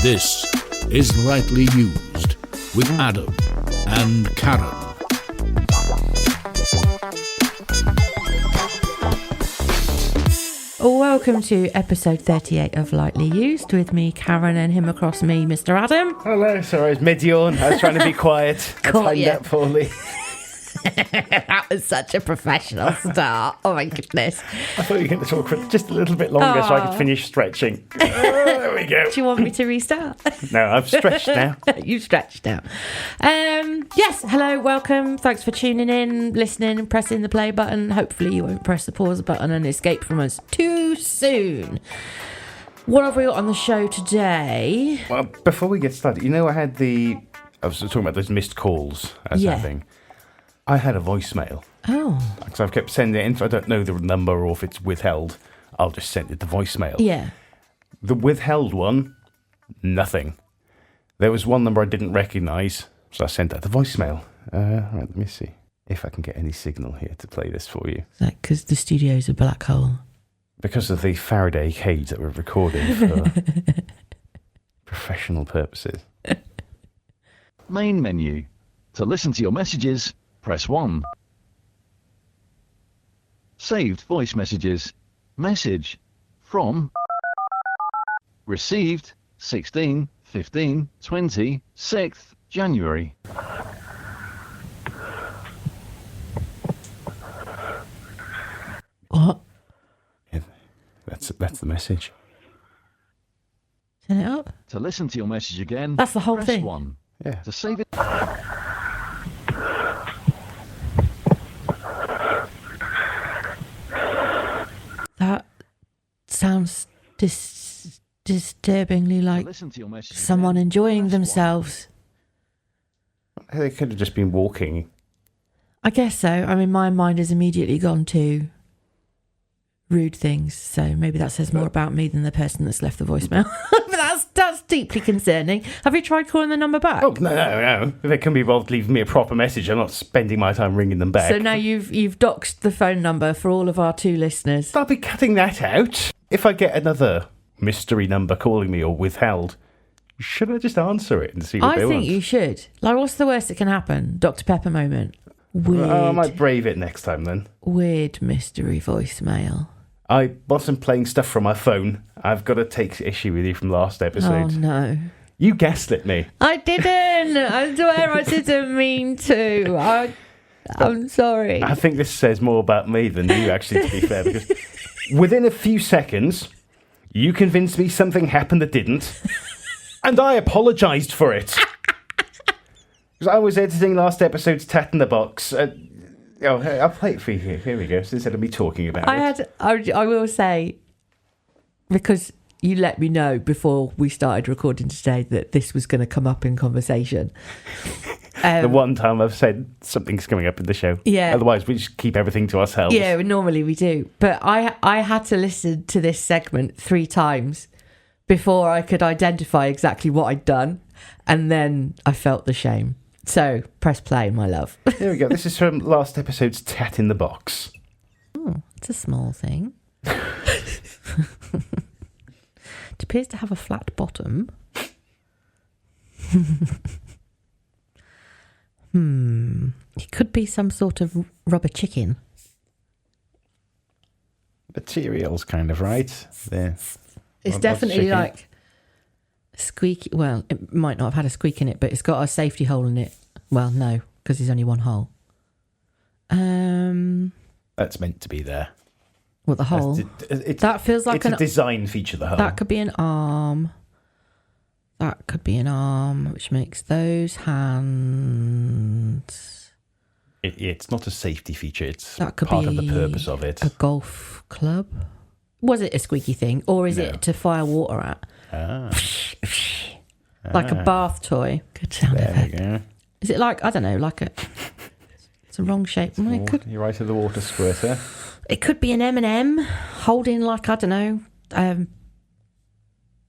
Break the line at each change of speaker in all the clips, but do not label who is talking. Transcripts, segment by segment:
This is Rightly Used with Adam and Karen.
Welcome to episode 38 of Lightly Used with me, Karen, and him across me, Mr. Adam.
Hello, sorry, it's mid-yawn. I was trying to be quiet. I timed that poorly.
That was such a professional start. Oh my goodness.
I thought you were going to talk for just a little bit longer so I could finish stretching. There we go.
Do you want me to restart?
No, I've stretched now.
You've stretched now. Yes, hello, welcome. Thanks for tuning in, listening and pressing the play button. Hopefully you won't press the pause button and escape from us too soon. What have we got on the show today?
Well, before we get started, I was talking about those missed calls as happening. I had a voicemail.
Oh.
Because I've kept sending it in. If I don't know the number or if it's withheld, I'll just send it the voicemail.
Yeah.
The withheld one, nothing. There was one number I didn't recognise, so I sent that the voicemail. Right, let me see if I can get any signal here to play this for you.
Is that because the studio's a black hole?
Because of the Faraday cage that we're recording for professional purposes.
Main menu. To listen to your messages, press 1. Saved voice messages. Message from received 16, 15, 20, 6th January.
What?
Yeah, that's the message.
Turn it up.
To listen to your message again,
That's the whole
press
thing.
1.
Yeah.
To save it.
That sounds disturbingly like
Listen to your message
someone
again,
enjoying
press
themselves.
They could have just been walking.
I guess so. I mean, my mind has immediately gone to rude things, so maybe that says more about me than the person that's left the voicemail. But that's deeply concerning. Have you tried calling the number back?
Oh, no. If they can be bothered leaving me a proper message, I'm not spending my time ringing them back.
So now you've doxed the phone number for all of our 2 listeners.
I'll be cutting that out. If I get another mystery number calling me or withheld, should I just answer it and see what
I
they want?
think you should. Like, what's the worst that can happen? Dr. Pepper moment. Weird.
I might brave it next time then.
Weird mystery voicemail.
I wasn't playing stuff from my phone. I've got to take issue with you from last episode.
Oh, no.
You gaslit me.
I didn't. I swear I didn't mean to. I'm sorry.
I think this says more about me than you, actually, to be fair, because within a few seconds, you convinced me something happened that didn't, and I apologised for it. Because I was editing last episode's Tat In The Box. I'll play it for you here. Here we go. So instead of me talking about it.
I will say, because you let me know before we started recording today that this was going to come up in conversation.
The one time I've said something's coming up in the show.
Yeah.
Otherwise, we just keep everything to ourselves.
Yeah, normally we do. But I had to listen to this segment 3 times before I could identify exactly what I'd done. And then I felt the shame. So, press play, my love.
Here we go. This is from last episode's Tat In The Box.
Oh, it's a small thing. It appears to have a flat bottom. It could be some sort of rubber chicken.
Materials kind of, right? There.
It's definitely like squeaky. Well, it might not have had a squeak in it, but it's got a safety hole in it. Well, no, because there's only one hole.
That's meant to be there.
What, the hole? That feels like
it's a design feature, the hole.
That could be an arm. That could be an arm, which makes those hands.
It's not a safety feature. It's
That could
part
be
of the purpose of it.
A golf club. Was it a squeaky thing, or is it to fire water at? Like a bath toy. Good sound effect.
There we go.
Is it like, I don't know, like a... It's a wrong shape.
You're right of the water squirter.
It could be an M&M holding, like, I don't know,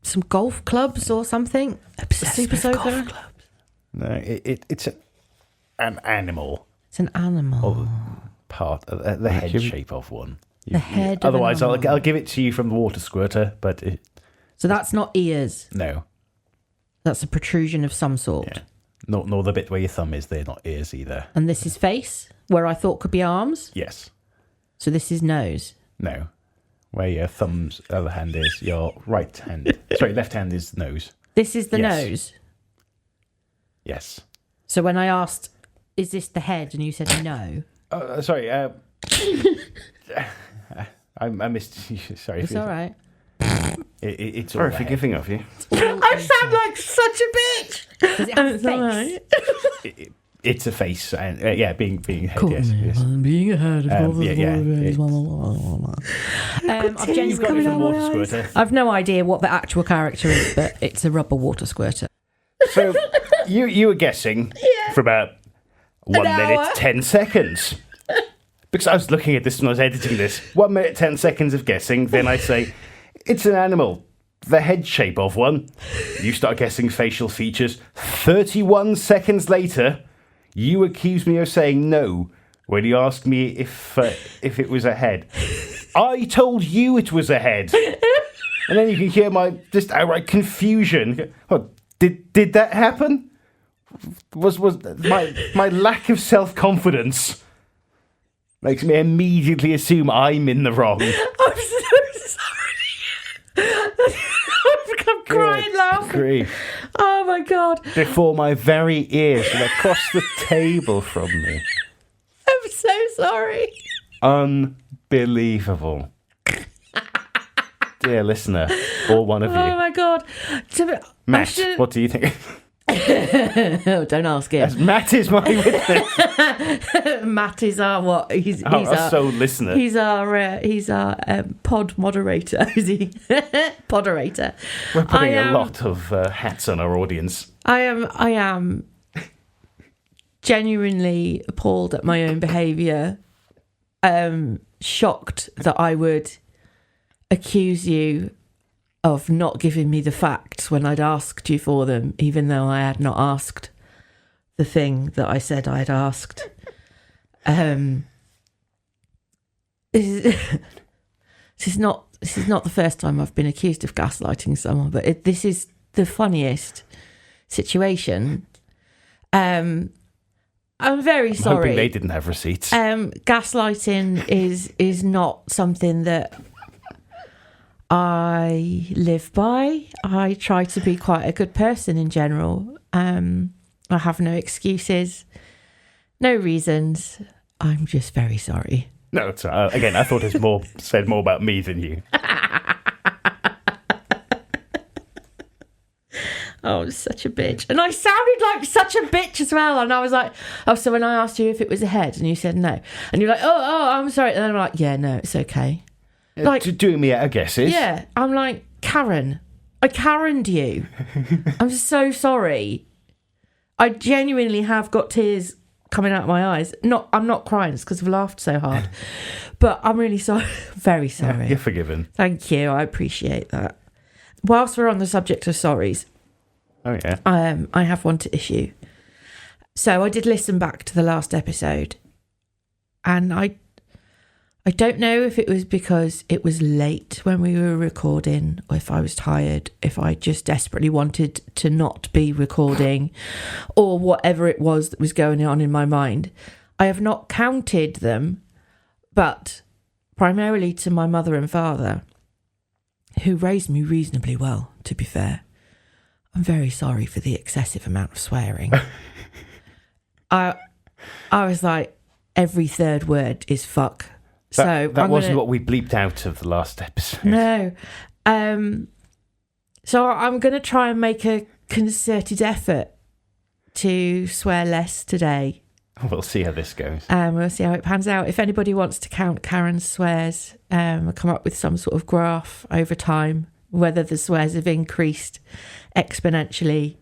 some golf clubs or something. A super soaker.
No, it's an animal.
It's an animal.
Part of the head shape of one.
The head.
Otherwise, I'll give it to you from the water squirter, but
so that's not ears.
No.
That's a protrusion of some sort.
Yeah. Nor the bit where your thumb is. They're not ears either.
And this is face, where I thought could be arms.
Yes.
So this is nose.
No. Where your thumb's other hand is, your right hand. Sorry, left hand is nose.
This is the
Yes.
nose.
Yes.
So when I asked, is this the head? And you said no.
Sorry. I missed you. Sorry.
It's all right.
It's all very forgiving of you.
I sound like such a bitch. Does it have a face?
It's a face, and being a head.
Cool.
Yes.
Being a head.
I've
genuinely
got a water squirter.
I've no idea what the actual character is, but it's a rubber water squirter.
So you were guessing for about 1 minute 10 seconds. Because I was looking at this when I was editing this. 1 minute 10 seconds of guessing. Then I say, it's an animal. The head shape of one. You start guessing facial features. 31 seconds later, you accuse me of saying no when you asked me if it was a head. I told you it was a head. And then you can hear my just outright confusion. Oh, did that happen? Was my lack of self-confidence makes me immediately assume I'm in the wrong.
I'm so sorry. I'm crying laughing.
Grief.
Oh my God.
Before my very ears and across the table from me.
I'm so sorry.
Unbelievable. Dear listener, or one of you.
Oh my God.
Matt, what do you think?
Oh, don't ask him.
Yes, Matt is my witness.
Matt is our what? He's our
sole listener.
He's our pod moderator. Is he? Poderator.
We're putting a lot of hats on our audience.
I am genuinely appalled at my own behaviour. Shocked that I would accuse you of not giving me the facts when I'd asked you for them, even though I had not asked the thing that I said I'd asked. This is not the first time I've been accused of gaslighting someone, but this is the funniest situation. I'm very sorry.
Hoping they didn't have receipts.
Gaslighting is not something that I live by. I try to be quite a good person in general. I have no excuses, no reasons. I'm just very sorry.
No, it's, again, I thought it said more about me than you.
Oh, I'm such a bitch. And I sounded like such a bitch as well. And I was like, oh, so when I asked you if it was a head and you said no. And you're like, oh, I'm sorry. And then I'm like, yeah, no, it's okay. Like,
doing me out guesses.
Yeah, I'm like, Karen. I Karen'd you. I'm so sorry. I genuinely have got tears coming out of my eyes. I'm not crying, it's because I've laughed so hard. But I'm really sorry. Very sorry.
Yeah, you're forgiven.
Thank you. I appreciate that. Whilst we're on the subject of sorries,
oh yeah,
I have one to issue. So I did listen back to the last episode, and I don't know if it was because it was late when we were recording, or if I was tired, if I just desperately wanted to not be recording, or whatever it was that was going on in my mind. I have not counted them, but primarily to my mother and father, who raised me reasonably well, to be fair. I'm very sorry for the excessive amount of swearing. I was like, every third word is fuck.
That wasn't what we bleeped out of the last episode.
No. So I'm going to try and make a concerted effort to swear less today.
We'll see how this goes.
We'll see how it pans out. If anybody wants to count Karen's swears, I'll come up with some sort of graph over time, whether the swears have increased exponentially.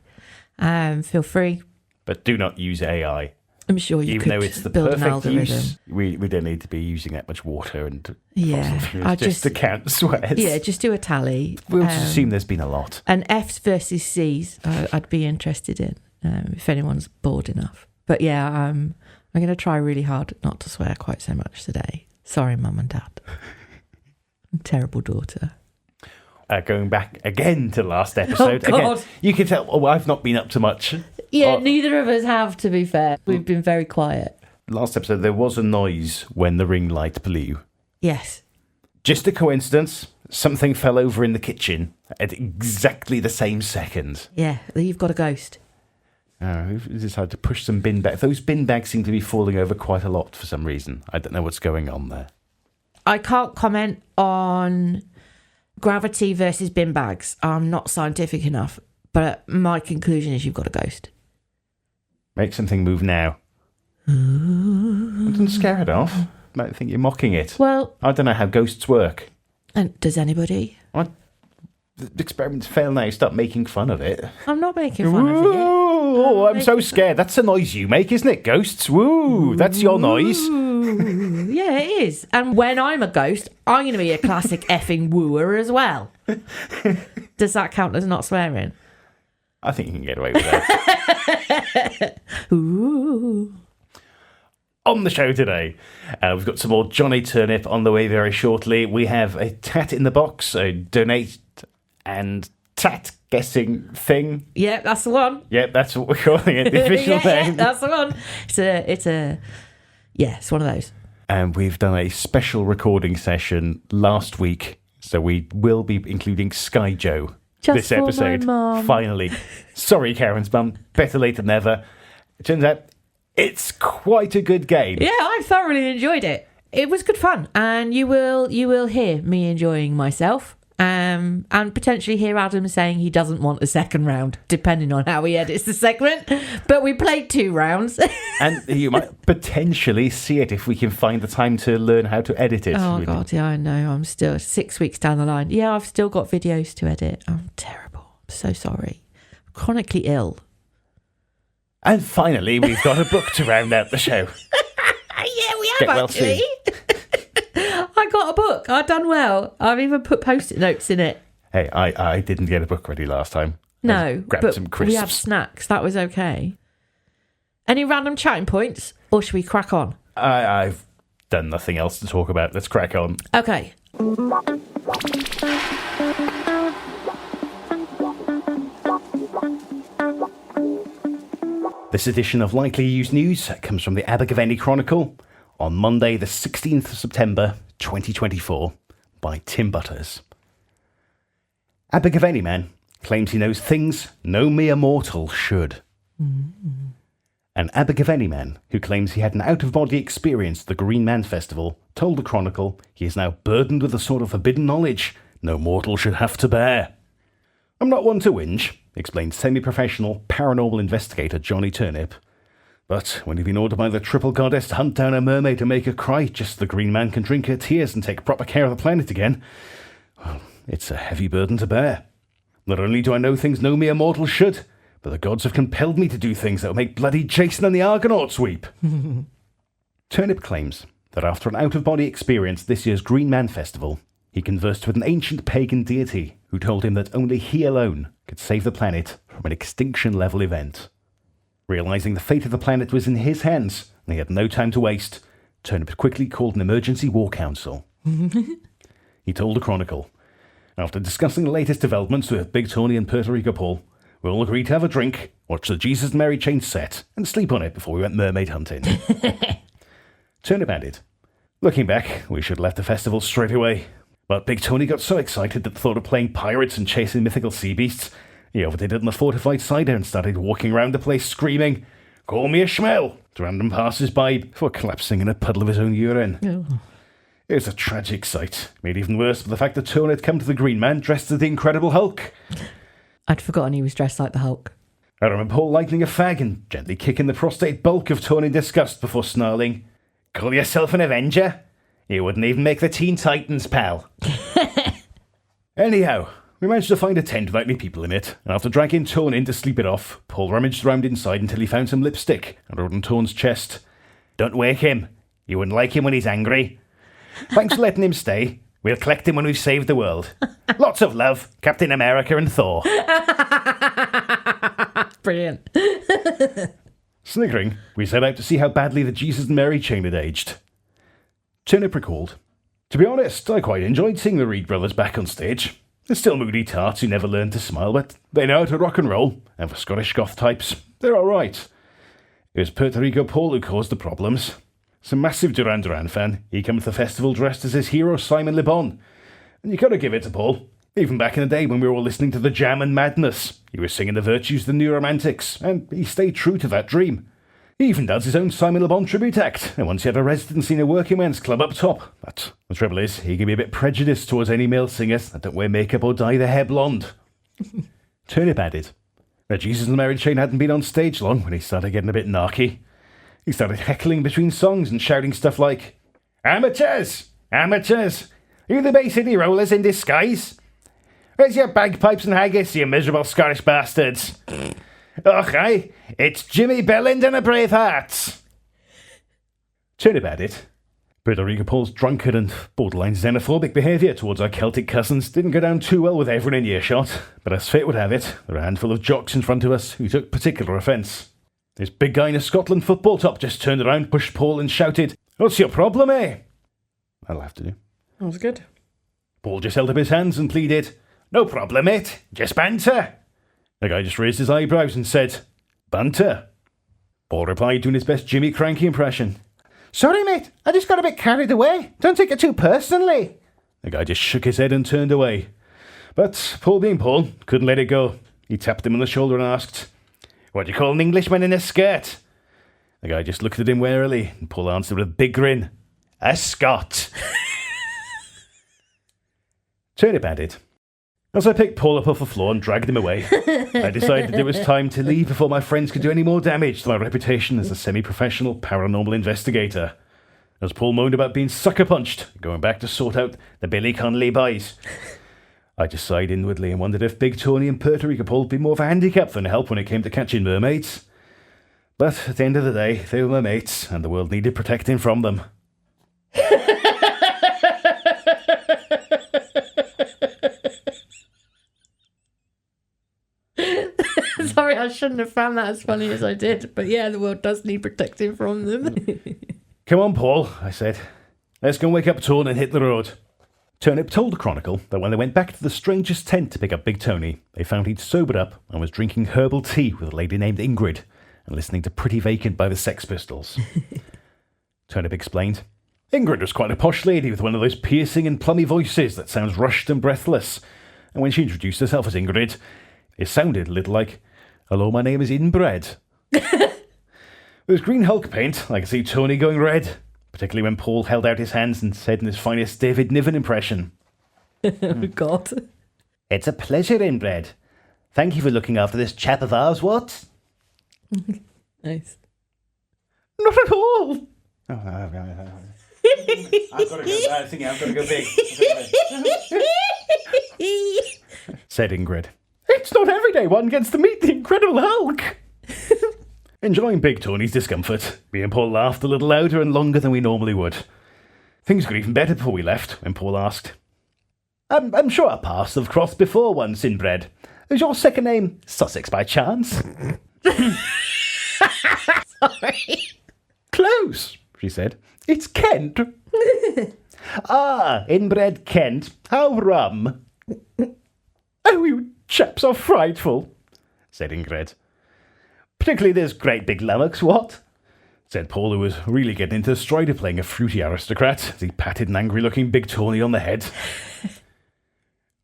Feel free.
But do not use AI.
I'm sure you
Even
could
though it's the
build an
perfect
algorithm.
use, we don't need to be using that much water and
Yeah,
fossil fuels
I
just to count swears.
Yeah, just do a tally.
We'll just assume there's been a lot.
And F's versus C's, I'd be interested in, if anyone's bored enough. But yeah, I'm going to try really hard not to swear quite so much today. Sorry, Mum and Dad. I'm a terrible daughter.
going back again to last episode.
Oh, God.
Again, you can tell, I've not been up to much.
Yeah, neither of us have, to be fair. We've been very quiet.
Last episode, there was a noise when the ring light blew.
Yes.
Just a coincidence. Something fell over in the kitchen at exactly the same second.
Yeah, you've got a ghost.
Who decided to push some bin bags? Those bin bags seem to be falling over quite a lot for some reason. I don't know what's going on there.
I can't comment on gravity versus bin bags. I'm not scientific enough, but my conclusion is you've got a ghost.
Make something move now. Don't scare it off. Might think you're mocking it.
Well,
I don't know how ghosts work.
and does anybody?
What? The experiments fail now. Stop making fun of it.
I'm not making fun of it.
Oh, I'm so scared. That's the noise you make, isn't it? Ghosts. Woo! That's your noise.
Ooh, yeah, it is. And when I'm a ghost, I'm going to be a classic effing wooer as well. Does that count as not swearing?
I think you can get away with that.
Ooh.
On the show today, we've got some more Johnny Turnip on the way very shortly. We have a Tat in the Box, a donate and tat guessing thing.
Yeah, that's the one.
Yep, that's what we're calling it, the official
yeah,
name.
that's the one. It's one of those.
And we've done a special recording session last week, so we will be including Skyjo
Just
this
for my
episode.
mum.
Finally. Sorry, Karen's mum. Better late than never. It turns out it's quite a good game.
Yeah, I thoroughly enjoyed it. It was good fun, and you will hear me enjoying myself, and potentially hear Adam saying he doesn't want a second round, depending on how he edits the segment. But we played 2 rounds.
And you might potentially see it if we can find the time to learn how to edit it.
Oh,
really.
God, yeah, I know. I'm still 6 weeks down the line. Yeah, I've still got videos to edit. I'm terrible. I'm so sorry. I'm chronically ill.
And finally, we've got a book to round out the show.
Yeah, we have
Get well
actually. I got a book. I've done well. I've even put post-it notes in it.
Hey, I didn't get a book ready last time.
No,
grabbed
but
some
we
crisps.
had snacks. That was okay. Any random chatting points, or should we crack on?
I've done nothing else to talk about. Let's crack on.
Okay.
This edition of Lightly Used News comes from the Abergavenny Chronicle on Monday, the 16th of September, 2024, by Tim Butters. Abergavenny man claims he knows things no mere mortal should. An Abergavenny man who claims he had an out-of-body experience at the Green Man Festival told the Chronicle he is now burdened with a sort of forbidden knowledge no mortal should have to bear. I'm not one to whinge, explained semi-professional paranormal investigator Johnny Turnip. But when you've been ordered by the triple goddess to hunt down a mermaid to make her cry just so the Green Man can drink her tears and take proper care of the planet again, well, it's a heavy burden to bear. Not only do I know things no mere mortal should, but the gods have compelled me to do things that will make bloody Jason and the Argonauts weep. Turnip claims that after an out-of-body experience at this year's Green Man Festival, he conversed with an ancient pagan deity who told him that only he alone could save the planet from an extinction-level event. Realising the fate of the planet was in his hands, and he had no time to waste, Turnip quickly called an emergency war council. He told the Chronicle, after discussing the latest developments with Big Tony and Puerto Rico Paul, we all agreed to have a drink, watch the Jesus and Mary chain set, and sleep on it before we went mermaid hunting. Turnip added, looking back, we should have left the festival straight away. But Big Tony got so excited at the thought of playing pirates and chasing mythical sea beasts, he overdid it in the fortified cider and started walking around the place screaming, "Call me a schmel!" to random passers-by before collapsing in a puddle of his own urine.
Oh.
It was a tragic sight, made even worse by the fact that Tony had come to the Green Man dressed as the Incredible Hulk.
I'd forgotten he was dressed like the Hulk.
I remember Paul lighting a fag and gently kicking the prostate bulk of Tony in disgust before snarling, "Call yourself an Avenger? You wouldn't even make the Teen Titans, pal." Anyhow, we managed to find a tent without any people in it, and after dragging Tone in to sleep it off, Paul rummaged around inside until he found some lipstick and wrote on Tone's chest, "Don't wake him. You wouldn't like him when he's angry. Thanks for letting him stay. We'll collect him when we've saved the world. Lots of love, Captain America and Thor."
Brilliant.
Sniggering, we set out to see how badly the Jesus and Mary chain had aged. Turnip recalled, "To be honest, I quite enjoyed seeing the Reed brothers back on stage. There's still moody tarts who never learned to smile, but they know how to rock and roll, and for Scottish goth types, they're alright. It was Puerto Rico Paul who caused the problems. He's a massive Duran Duran fan. He came to the festival dressed as his hero Simon Le Bon. And you gotta give it to Paul. Even back in the day when we were all listening to the Jam and Madness, he was singing the virtues of the New Romantics, and he stayed true to that dream. He even does his own Simon Le Bon tribute act, and once he had a residency in a working men's club up top. But the trouble is, he can be a bit prejudiced towards any male singers that don't wear makeup or dye their hair blonde. Turnip added. Now, Jesus and Mary Chain hadn't been on stage long when he started getting a bit narky. He started heckling between songs and shouting stuff like, "Amateurs! Amateurs! Are you the Bay City Rollers in disguise? Where's your bagpipes and haggis, you miserable Scottish bastards? Och, aye, it's Jimmy Belland and a Bravehearts." Turnip added. Puerto Rico Paul's drunkard and borderline xenophobic behaviour towards our Celtic cousins didn't go down too well with everyone in earshot, but as fate would have it, there were a handful of jocks in front of us who took particular offence. This big guy in a Scotland football top just turned around, pushed Paul and shouted, "What's your problem, eh?" That'll have to do.
That was good.
Paul just held up his hands and pleaded, "No problem, mate, just banter." The guy just raised his eyebrows and said, "Banter?" Paul replied, doing his best Jimmy Cranky impression. "Sorry, mate, I just got a bit carried away. Don't take it too personally." The guy just shook his head and turned away. But Paul being Paul, couldn't let it go. He tapped him on the shoulder and asked, "What do you call an Englishman in a skirt?" The guy just looked at him warily, and Paul answered with a big grin, "A Scot." Turnip added. As I picked Paul up off the floor and dragged him away, I decided it was time to leave before my friends could do any more damage to my reputation as a semi-professional paranormal investigator. As Paul moaned about being sucker-punched, going back to sort out the Billy Connolly boys, I just sighed inwardly and wondered if Big Tony and Puerto Rico Paul would be more of a handicap than a help when it came to catching mermaids. But at the end of the day, they were my mates, and the world needed protecting from them.
Sorry, I shouldn't have found that as funny as I did. But yeah, the world does need protecting from them.
"Come on, Paul," I said. "Let's go and wake up Tone and hit the road." Turnip told the Chronicle that when they went back to the stranger's tent to pick up Big Tony, they found he'd sobered up and was drinking herbal tea with a lady named Ingrid and listening to Pretty Vacant by the Sex Pistols. Turnip explained. Ingrid was quite a posh lady with one of those piercing and plummy voices that sounds rushed and breathless, and when she introduced herself as Ingrid, it sounded a little like, "Hello, my name is Inbred." With his green Hulk paint, I could see Tony going red, particularly when Paul held out his hands and said in his finest David Niven impression,
Oh, God.
"It's a pleasure, Inbred. Thank you for looking after this chap of ours, what?"
Nice.
"Not at all." I've got to go. I think I've got to go big. Said Ingrid. "It's not every day one gets to meet the Incredible Hulk." Enjoying Big Tony's discomfort, me and Paul laughed a little louder and longer than we normally would. Things got even better before we left, when Paul asked, I'm sure our paths have crossed before once, Inbred. Is your second name Sussex by chance?"
Sorry.
"Close," she said. "It's Kent." "Ah, Inbred Kent. How rum." "Oh, you chaps are frightful," said Ingrid. "Particularly this great big lummox, what?" said Paul, who was really getting into the stride of playing a fruity aristocrat, as he patted an angry-looking Big Tony on the head.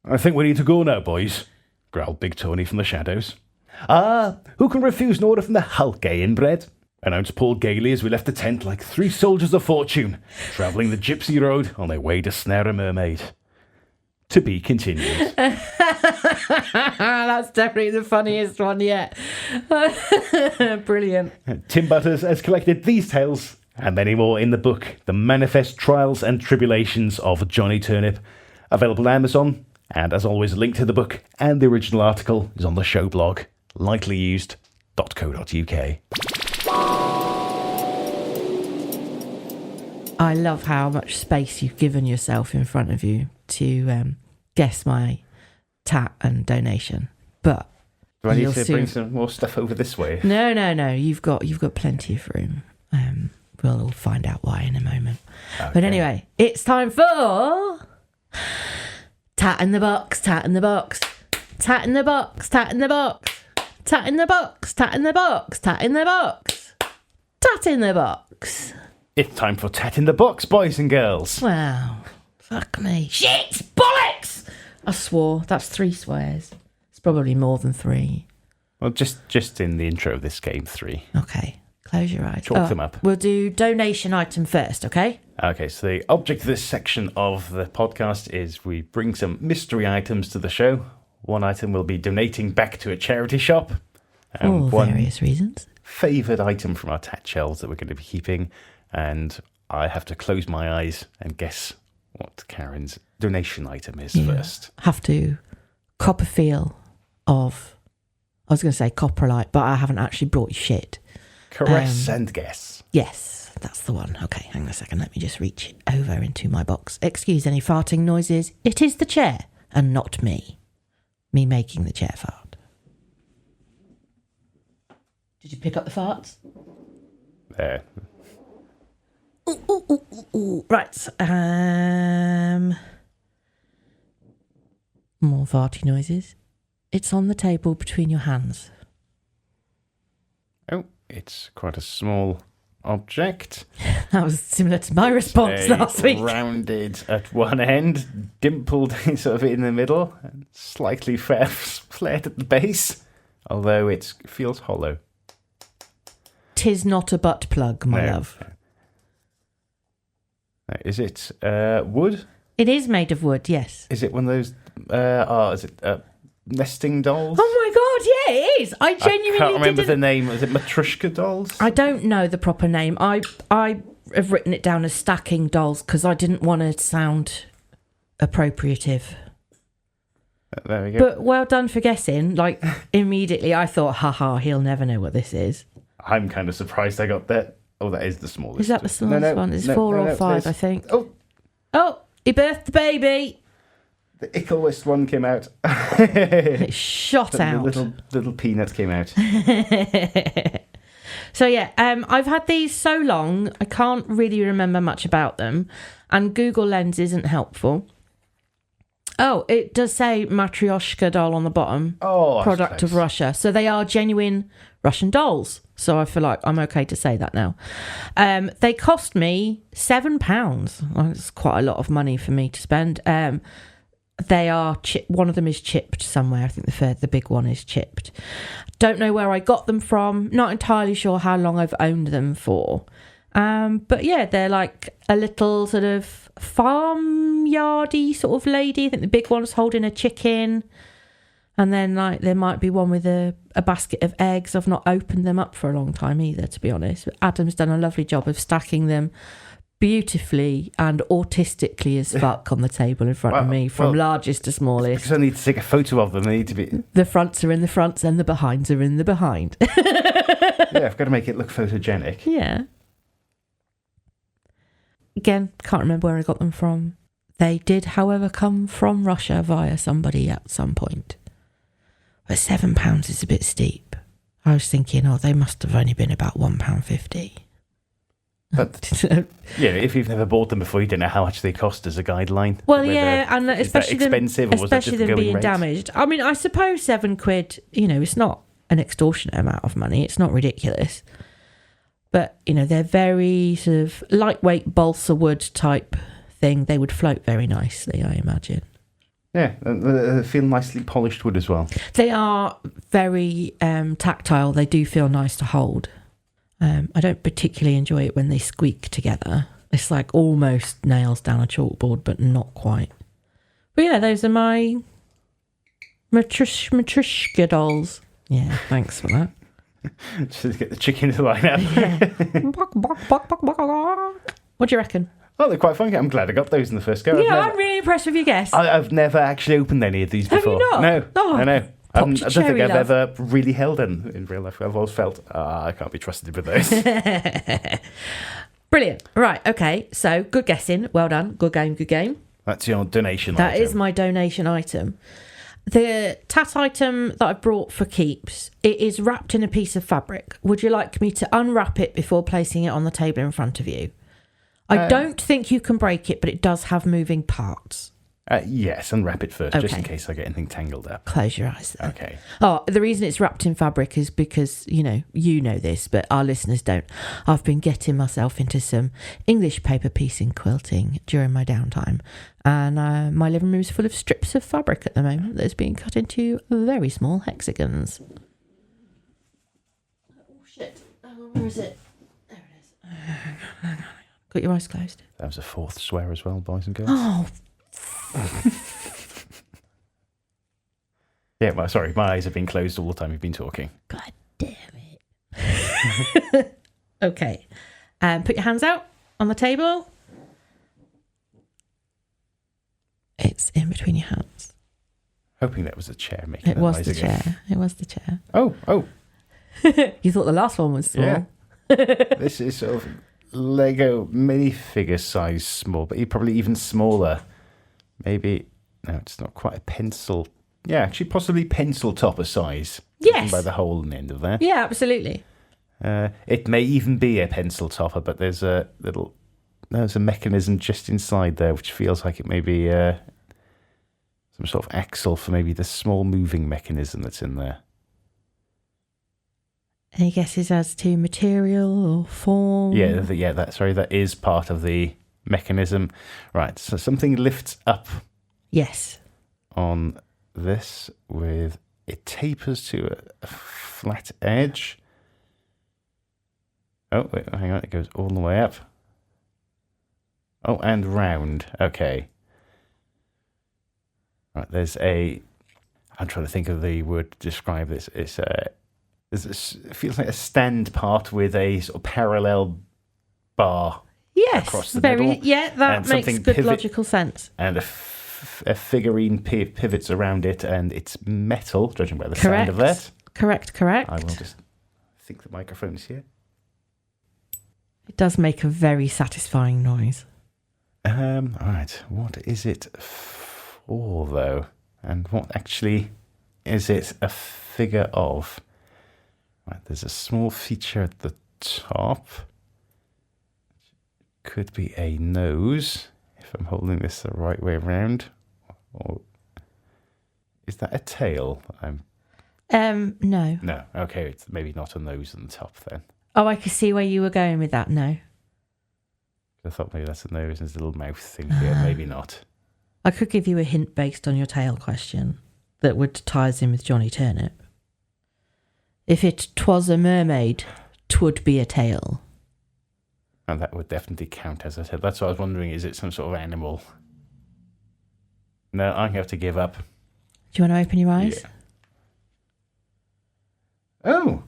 "I think we need to go now, boys," growled Big Tony from the shadows. "Ah, who can refuse an order from the Hulk, eh, Inbred?" announced Paul gaily as we left the tent like three soldiers of fortune, travelling the gypsy road on their way to snare a mermaid. To be continued.
That's definitely the funniest one yet. Brilliant.
Tim Butters has collected these tales and many more in the book, The Manifest Trials and Tribulations of Johnny Turnip, available on Amazon, and as always, a link to the book and the original article is on the show blog, lightlyused.co.uk.
I love how much space you've given yourself in front of you to guess my tat and donation. But
Do I need
you'll
to
soon...
bring some more stuff over this way?
No. You've got plenty of room. We'll all find out why in a moment. Okay. But anyway, it's time for Tat in the box, tat in the box. Tat in the box, tat in the box. Tat in the box, tat in the box, tat in the box. Tat in the box.
It's time for Tat in the Box, boys and girls.
Wow. Fuck me. Shit! Bollocks! I swore. That's 3 swears. It's probably more than 3.
Well, just in the intro of this game, 3.
Okay. Close your eyes.
Chalk them up.
We'll do donation item first, okay?
Okay, so the object of this section of the podcast is we bring some mystery items to the show. One item will be donating back to a charity shop.
For various reasons.
Favoured item from our tat shelves that we're going to be keeping. And I have to close my eyes and guess what Karen's donation item is first.
Have to cop a feel of, I was going to say coprolite, but I haven't actually brought you shit.
Caress and guess.
Yes, that's the one. Okay, hang on a second. Let me just reach over into my box. Excuse any farting noises. It is the chair and not me. Me making the chair fart. Did you pick up the farts?
There.
Ooh. Right. More farty noises. It's on the table between your hands.
Oh, it's quite a small object.
That was similar to my response last week.
Rounded at one end, dimpled sort of in the middle, and slightly flared at the base, although it feels hollow.
'Tis not a butt plug, my love.
Is it wood?
It is made of wood, yes.
Is it one of those, is it nesting dolls?
Oh my god, yeah, it is. I genuinely
can't remember
didn't...
the name. Is it Matryoshka dolls?
I don't know the proper name. I have written it down as stacking dolls because I didn't want to sound appropriative.
There we go.
But well done for guessing. Like, immediately I thought, haha, he'll never know what this is.
I'm kind of surprised I got that. Oh, that is the smallest.
Is that the smallest one? It's 4 or 5, I think.
Oh,
he birthed the baby.
the icklewest one came out.
It shot out.
The little peanut came out.
So yeah, I've had these so long, I can't really remember much about them, and Google Lens isn't helpful. Oh, it does say Matryoshka doll on the bottom.
Oh,
product of Russia. So they are genuine Russian dolls. So I feel like I'm okay to say that now. They cost me £7. Well, it's quite a lot of money for me to spend. They are one of them is chipped somewhere. I think the big one is chipped. Don't know where I got them from. Not entirely sure how long I've owned them for. But yeah, they're like a little sort of farmyardy sort of lady. I think the big one's holding a chicken. And then like there might be one with a basket of eggs. I've not opened them up for a long time either, to be honest. But Adam's done a lovely job of stacking them beautifully and autistically as fuck on the table in front of me, from largest to smallest.
Because I need to take a photo of them. They need to be.
The fronts are in the fronts and the behinds are in the behind.
Yeah, I've got to make it look photogenic.
Yeah. Again, can't remember where I got them from. They did, however, come from Russia via somebody at some point. But £7 is a bit steep. I was thinking, they must have only been about £1.50.
But yeah, if you've never bought them before, you don't know how much they cost as a guideline.
Well, yeah, and
is
especially
that expensive, or was that just
them being
rate?
damaged. I mean, I suppose £7, it's not an extortionate amount of money. It's not ridiculous. But, they're very sort of lightweight balsa wood type thing. They would float very nicely, I imagine.
Yeah, they feel nicely polished wood as well.
They are very tactile. They do feel nice to hold. I don't particularly enjoy it when they squeak together. It's like almost nails down a chalkboard, but not quite. But yeah, those are my Matryoshka dolls. Yeah, thanks for that.
Just get the chicken to line up.
What do you reckon?
Oh, they're quite funky. I'm glad I got those in the first go.
Yeah, I'm really impressed with your guess.
I've never actually opened any of these before.
Have you not?
No.
Oh,
I know. I don't think
cherry,
I've
love.
ever really held them in real life. I've always felt, I can't be trusted with those.
Brilliant. Right, okay. So, good guessing. Well done. Good game.
That's your donation
That
item.
is my donation item. The tat item that I brought for keeps, it is wrapped in a piece of fabric. Would you like me to unwrap it before placing it on the table in front of you? I don't think you can break it, but it does have moving parts.
Yes, unwrap it first, just in
Okay.
case I get anything tangled up.
Close your eyes then.
Okay.
Oh, the reason it's wrapped in fabric is because, you know this, but our listeners don't. I've been getting myself into some English paper piecing quilting during my downtime. And my living room's full of strips of fabric at the moment that's being cut into very small hexagons. Oh, shit. Oh, where is it? There it is. Got your eyes closed.
That was a fourth swear as well, boys and girls.
Oh,
Yeah, well, sorry, my eyes have been closed all the time you've been talking.
God damn it. Okay. Put your hands out on the table. It's in between your hands.
Hoping that was a chair making
It
that
was
noise
the
again.
chair. It was the chair.
Oh.
You thought the last one was small.
Yeah. This is sort of Lego minifigure size small, but probably even smaller. Maybe, no, it's not quite a pencil. Yeah, actually possibly pencil topper size.
Yes.
By the hole in the end of there.
Yeah, absolutely.
It may even be a pencil topper, but there's a mechanism just inside there which feels like it may be some sort of axle for maybe the small moving mechanism that's in there.
Any guesses as to material or form?
That is part of the mechanism. Right, so something lifts up
Yes.
on this with it tapers to a flat edge. Oh, wait, hang on, it goes all the way up. Oh, and round. Okay. Right, I'm trying to think of the word to describe this. It feels like a stand part with a sort of parallel bar.
Yes.
Across the middle,
Yeah, that
and
makes
something
good logical sense.
And a figurine pivots around it, and it's metal, judging by the
Correct.
sound of that.
Correct.
I will just think the microphone's here.
It does make a very satisfying noise.
Right, what is it for, though? And what actually is it a figure of? Right, there's a small feature at the top. Could be a nose, if I'm holding this the right way around. Or is that a tail?
No.
No, okay, it's maybe not a nose on the top then.
Oh, I could see where you were going with that. No.
I thought maybe that's a nose and there's a little mouth thing here. Maybe not.
I could give you a hint based on your tail question that would tie us in with Johnny Turnip. If it twas a mermaid, 'twould be a tail.
And that would definitely count, as I said. That's what I was wondering. Is it some sort of animal? No, I'm going to have to give up.
Do you want to open your eyes?
Yeah. Oh,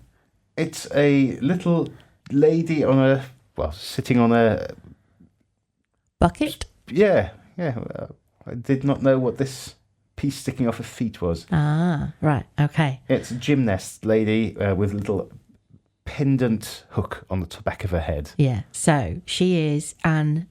it's a little lady sitting on a...
Bucket?
Yeah. I did not know what this piece sticking off her feet was.
Ah, right. Okay.
It's a gymnast lady with a little pendant hook on the back of her head.
Yeah. So she is an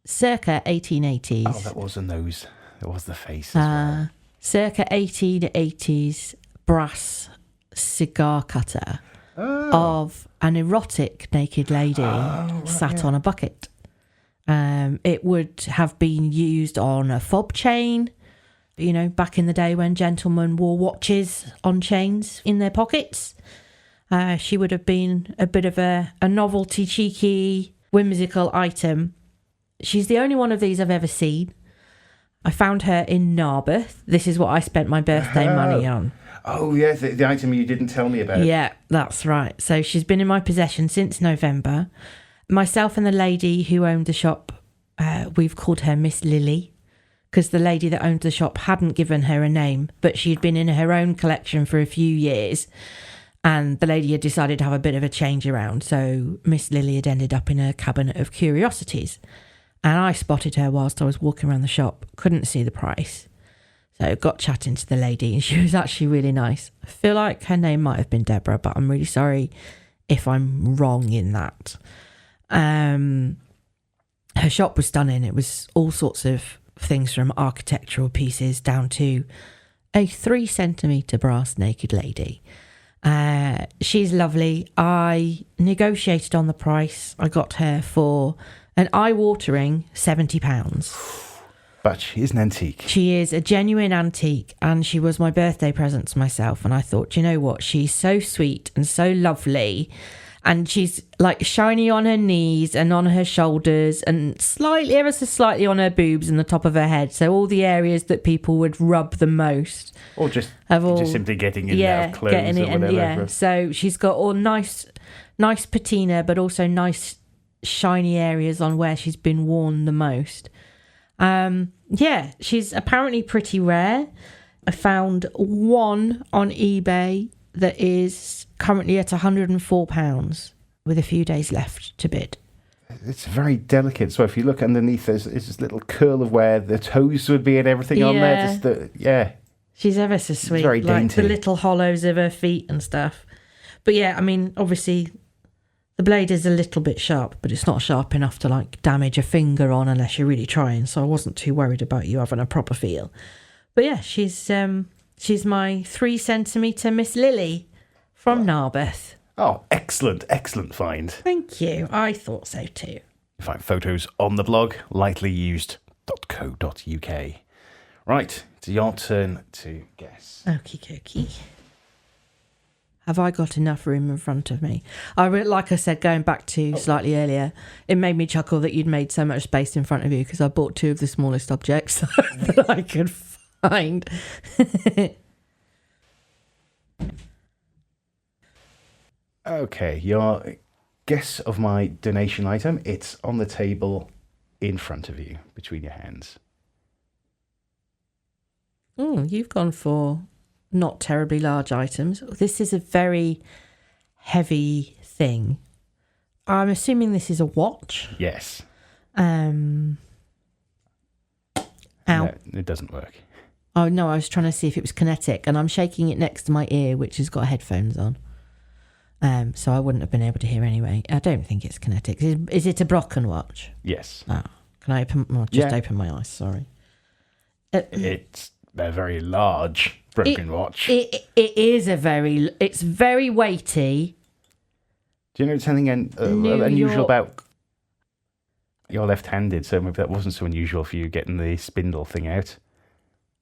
circa 1880s.
Oh, that was a nose. It was the face as well.
Circa 1880s brass cigar cutter of an erotic naked lady sat on a bucket. It would have been used on a fob chain, back in the day when gentlemen wore watches on chains in their pockets. She would have been a bit of a novelty, cheeky, whimsical item. She's the only one of these I've ever seen. I found her in Narberth. This is what I spent my birthday money on.
Oh, yeah, the item you didn't tell me about.
Yeah, that's right. So she's been in my possession since November. Myself and the lady who owned the shop, we've called her Miss Lily, because the lady that owned the shop hadn't given her a name, but she'd been in her own collection for a few years, and the lady had decided to have a bit of a change around. So Miss Lily had ended up in a cabinet of curiosities, and I spotted her whilst I was walking around the shop. Couldn't see the price. So got chatting to the lady, and she was actually really nice. I feel like her name might have been Deborah, but I'm really sorry if I'm wrong in that. Her shop was stunning. It was all sorts of things from architectural pieces down to a 3 centimetre brass naked lady. She's lovely. I negotiated on the price. I got her for an eye-watering £70.
But she is an antique.
She is a genuine antique, and she was my birthday present to myself. And I thought, you know what? She's so sweet and so lovely. And she's like shiny on her knees and on her shoulders and slightly, ever so slightly on her boobs and the top of her head. So all the areas that people would rub the most.
Or just simply getting in and out of clothes
getting it
or whatever.
And, so she's got all nice patina, but also nice shiny areas on where she's been worn the most. She's apparently pretty rare. I found one on eBay that is currently at £104 with a few days left to bid.
It's very delicate. So if you look underneath, there's this little curl of where the toes would be and everything on there.
She's ever so sweet.
It's very dainty.
Like the little hollows of her feet and stuff. But yeah, I mean, obviously the blade is a little bit sharp, but it's not sharp enough to like damage a finger on unless you're really trying. So I wasn't too worried about you having a proper feel. But yeah, she's my 3 centimetre Miss Lily from Narberth.
Oh, excellent find.
Thank you. I thought so too.
You find photos on the blog, lightlyused.co.uk. Right, it's your turn to guess.
Okie dokie. Have I got enough room in front of me? Like I said, going back to slightly earlier, it made me chuckle that you'd made so much space in front of you because I bought 2 of the smallest objects that I could find.
Okay, your guess of my donation item, it's on the table in front of you, between your hands.
Oh, you've gone for not terribly large items. This is a very heavy thing. I'm assuming this is a watch.
Yes.
Ow.
No, it doesn't work.
Oh, no, I was trying to see if it was kinetic, and I'm shaking it next to my ear, which has got headphones on. So I wouldn't have been able to hear anyway. I don't think it's kinetic. Is it a Brocken watch?
Yes.
Oh, can I open my eyes? Sorry.
It's a very large broken watch.
It's very weighty.
Do you know something unusual about... You're left-handed, so maybe that wasn't so unusual for you getting the spindle thing out.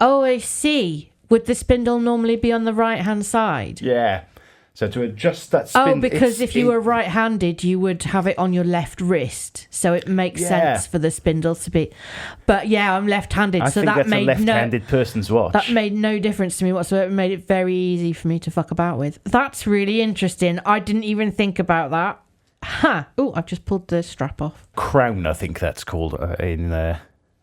Oh, I see. Would the spindle normally be on the right-hand side?
Yeah. So to adjust that spindle...
Oh, because if you were right-handed, you would have it on your left wrist. So it makes sense for the spindle to be... But yeah, I'm left-handed,
I think that's a left-handed person's watch.
That made no difference to me whatsoever. It made it very easy for me to fuck about with. That's really interesting. I didn't even think about that. Oh, I've just pulled the strap off.
Crown, I think that's called in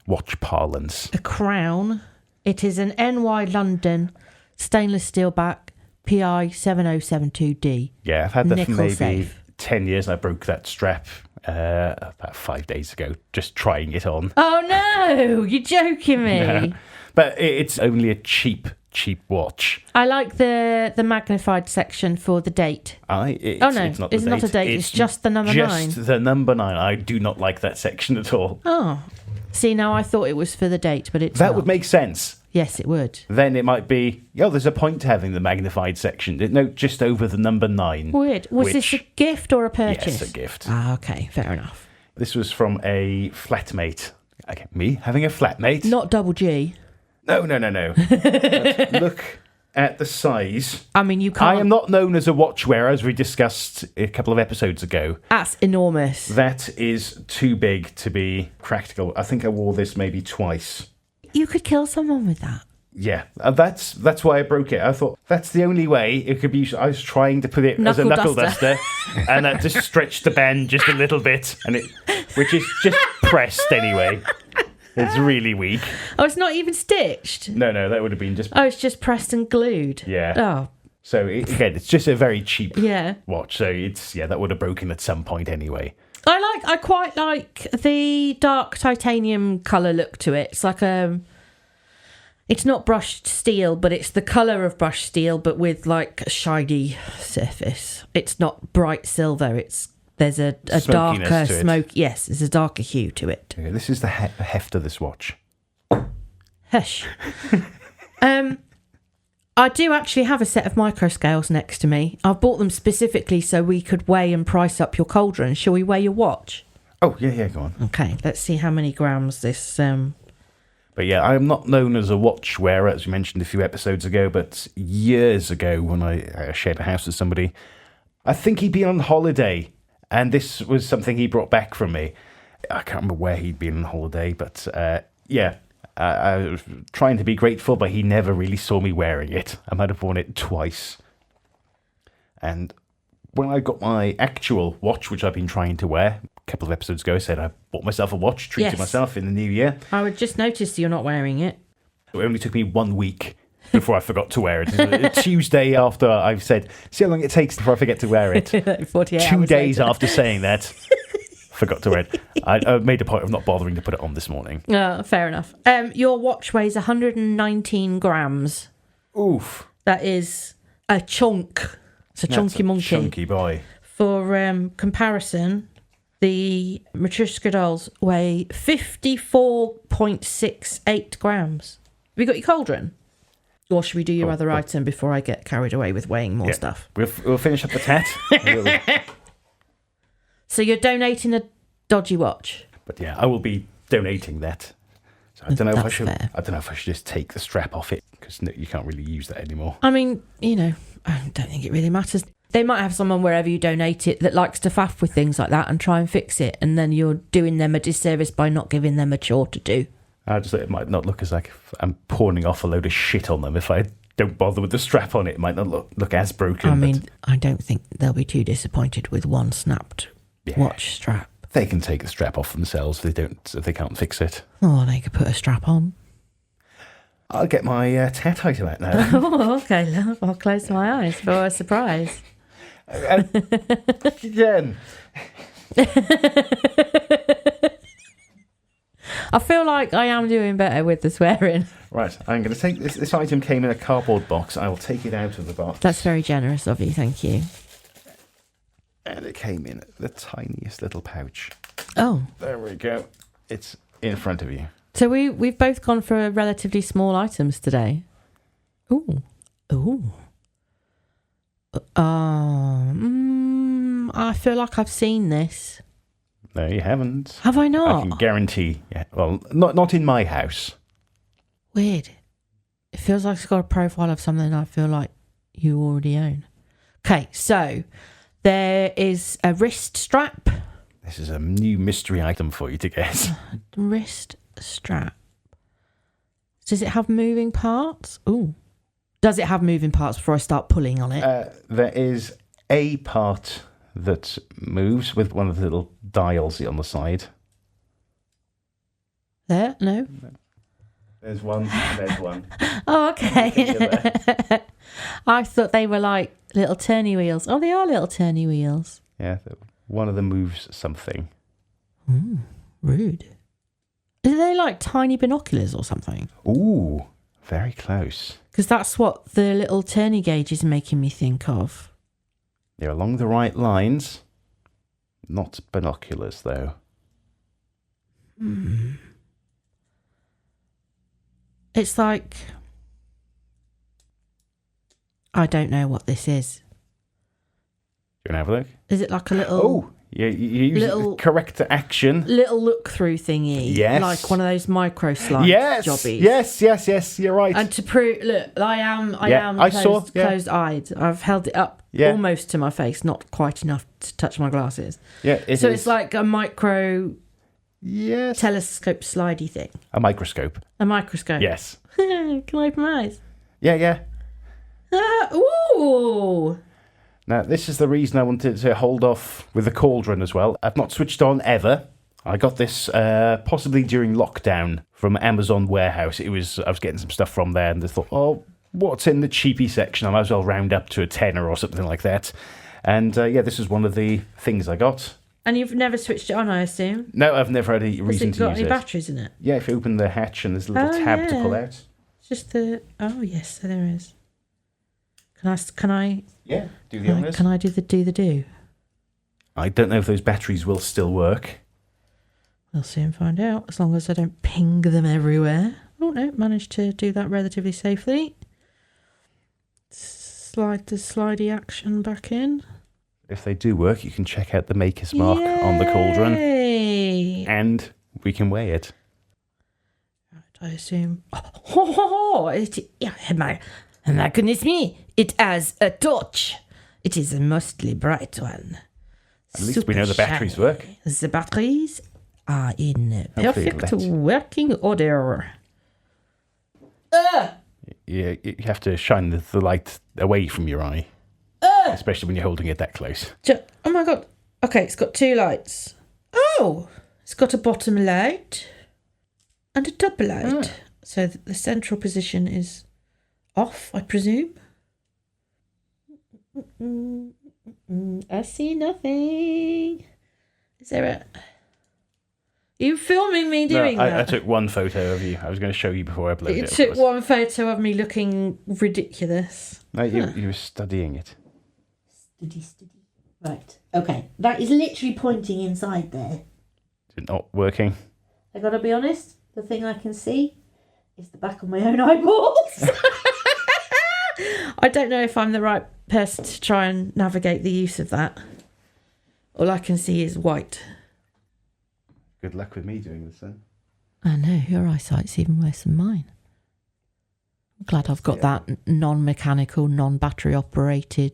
watch parlance.
A crown. It is an NY London stainless steel back PI 7072D.
Yeah, I've had that for maybe
safe.
10 years. I broke that strap about 5 days ago, just trying it on.
Oh no, you're joking me.
No. But it's only a cheap watch.
I like the magnified section for the date.
It's not a date.
It's just the number 9.
Just the number 9. I do not like that section at all.
Oh. See, now I thought it was for the date, but it's
That
not.
would make sense.
Yes, it would.
Then it might be, there's a point to having the magnified section. No, just over the number 9.
Weird. Was this a gift or a purchase?
Yes, a gift.
Ah, okay, fair enough.
This was from a flatmate. Okay, me having a flatmate.
Not double G.
No. Let's look at the size.
I mean, you can't...
I am not known as a watch wearer, as we discussed a couple of episodes ago.
That's enormous.
That is too big to be practical. I think I wore this maybe twice.
You could kill someone with that.
Yeah, that's why I broke it. I thought that's the only way it could be used. I was trying to put it as a knuckle duster, and that just stretched the band just a little bit, which is just pressed anyway. It's really weak.
Oh, it's not even stitched?
No, that would have been just...
Oh, it's just pressed and glued?
Yeah.
Oh.
So, again, it's just a very cheap
Yeah.
watch. So, that would have broken at some point anyway.
I quite like the dark titanium colour look to it. It's like it's not brushed steel, but it's the colour of brushed steel, but with like a shiny surface. It's not bright silver. There's a darker smoke. Yes, there's a darker hue to it.
Okay, this is the heft of this watch.
Hush. I do actually have a set of micro scales next to me. I've bought them specifically so we could weigh and price up your cauldron. Shall we weigh your watch?
Oh, yeah, go on.
Okay, let's see how many grams this
But yeah, I'm not known as a watch wearer, as you mentioned a few episodes ago, but years ago when I shared a house with somebody, I think he'd been on holiday, and this was something he brought back from me. I can't remember where he'd been on holiday, but I was trying to be grateful, but he never really saw me wearing it. I might have worn it twice. And when I got my actual watch, which I've been trying to wear, a couple of episodes ago, I said I bought myself a watch, treated myself in the new year.
I would just notice you're not wearing it.
It only took me 1 week before I forgot to wear it. A Tuesday after I've said, see how long it takes before I forget to wear it.
48
2
hours
days
later.
after saying that, forgot to wear it. I made a point of not bothering to put it on this morning.
Fair enough. Your watch weighs 119 grams.
Oof.
That is a chunk. It's a chunky monkey.
Chunky boy.
For comparison, the Matryoshka dolls weigh 54.68 grams. Have you got your cauldron? Or should we do your other item before I get carried away with weighing more stuff?
We'll finish up the tat.
So you're donating a dodgy watch?
But yeah, I will be donating that. So I don't know if I should.
fair.
I don't know if I should just take the strap off it because you can't really use that anymore.
I mean, I don't think it really matters. They might have someone wherever you donate it that likes to faff with things like that and try and fix it, and then you're doing them a disservice by not giving them a chore to do.
I just thought it might not look as like I'm pawning off a load of shit on them if I don't bother with the strap on it. It might not look as broken.
I mean, I don't think they'll be too disappointed with one snapped watch strap.
They can take the strap off themselves if they can't fix it.
Oh, they could put a strap on.
I'll get my tat item out now.
Oh, okay, love. I'll close my eyes for a surprise.
Again.
I feel like I am doing better with the swearing.
Right, I'm going to take this. This item came in a cardboard box. I will take it out of the box.
That's very generous of you, thank you.
And it came in the tiniest little pouch.
Oh.
There we go. It's in front of you.
So we've both gone for relatively small items today. Ooh. I feel like I've seen this.
No, you haven't.
Have I
I
not?
can guarantee. Yeah, well, not in my house.
Weird. It feels like it's got a profile of something I feel like you already own. Okay, so there is a wrist strap.
This is a new mystery item for you to guess.
Wrist strap. Does it have moving parts? Ooh. Does it have moving parts before I start pulling on it?
There is a part that moves with one of the little dials on the side.
There? No?
There's one, and there's one.
Oh, okay. I thought they were like little turny wheels. Oh, they are little turny wheels.
Yeah, one of them moves something.
Ooh, rude. Are they like tiny binoculars or something?
Ooh, very close.
Because that's what the little turny gauge is making me think of.
You're along the right lines. Not binoculars, though.
It's like... I don't know what this is.
You want to have a look?
Is it like a little...
Oh, you use
little-
the correct action.
Little look-through thingy.
Yes.
Like one of those micro slide
Yes,
jobbies.
yes, you're right.
And to prove... Look, I am
I saw,
closed-eyed. I've held it up almost to my face, not quite enough to touch my glasses.
Yeah,
So it's like a micro
yes,
telescope slidey thing.
a microscope.
A microscope.
Yes.
Can I open my eyes?
Yeah.
Ooh!
Now, this is the reason I wanted to hold off with the cauldron as well. I've not switched on ever. I got this possibly during lockdown from Amazon warehouse. I was getting some stuff from there and I thought, oh, what's in the cheapy section? I might as well round up to a tenner or something like that. And this is one of the things I got.
And you've never switched it on, I assume?
No, I've never had a
Has
reason
it
to
got
use
any
it.
batteries in it?
Yeah, if you open the hatch and there's a little tab to pull out.
It's just the... Oh, yes, there is. Can I
Yeah, do the honours.
Can I do the do?
I don't know if those batteries will still work.
We'll soon find out, as long as I don't ping them everywhere. Oh, no, managed to do that relatively safely. Slide the slidey action back in.
If they do work, you can check out the maker's mark on the cauldron.
Yay!
And we can weigh it.
Right, I assume. My goodness me! It has a torch. It is a mostly bright one.
At least we know the batteries work.
The batteries are in
Hopefully
perfect
it'll
working order.
You have to shine the light away from your eye, especially when you're holding it that close.
Oh my god. Okay, it's got 2 lights. Oh! It's got a bottom light and a top light. So the central position is off, I presume. I see nothing. Is there a... Are you filming me doing that?
I took one photo of you. I was going to show you before I uploaded it.
You took one photo of me looking ridiculous.
No, you were studying it.
Study. Right. Okay. That is literally pointing inside there.
Is it not working?
I gotta be honest, the thing I can see is the back of my own eyeballs. I don't know if I'm the right person to try and navigate the use of that. All I can see is white.
Good luck with me doing this then.
I know, your eyesight's even worse than mine. I'm glad I've got that non-mechanical, non-battery operated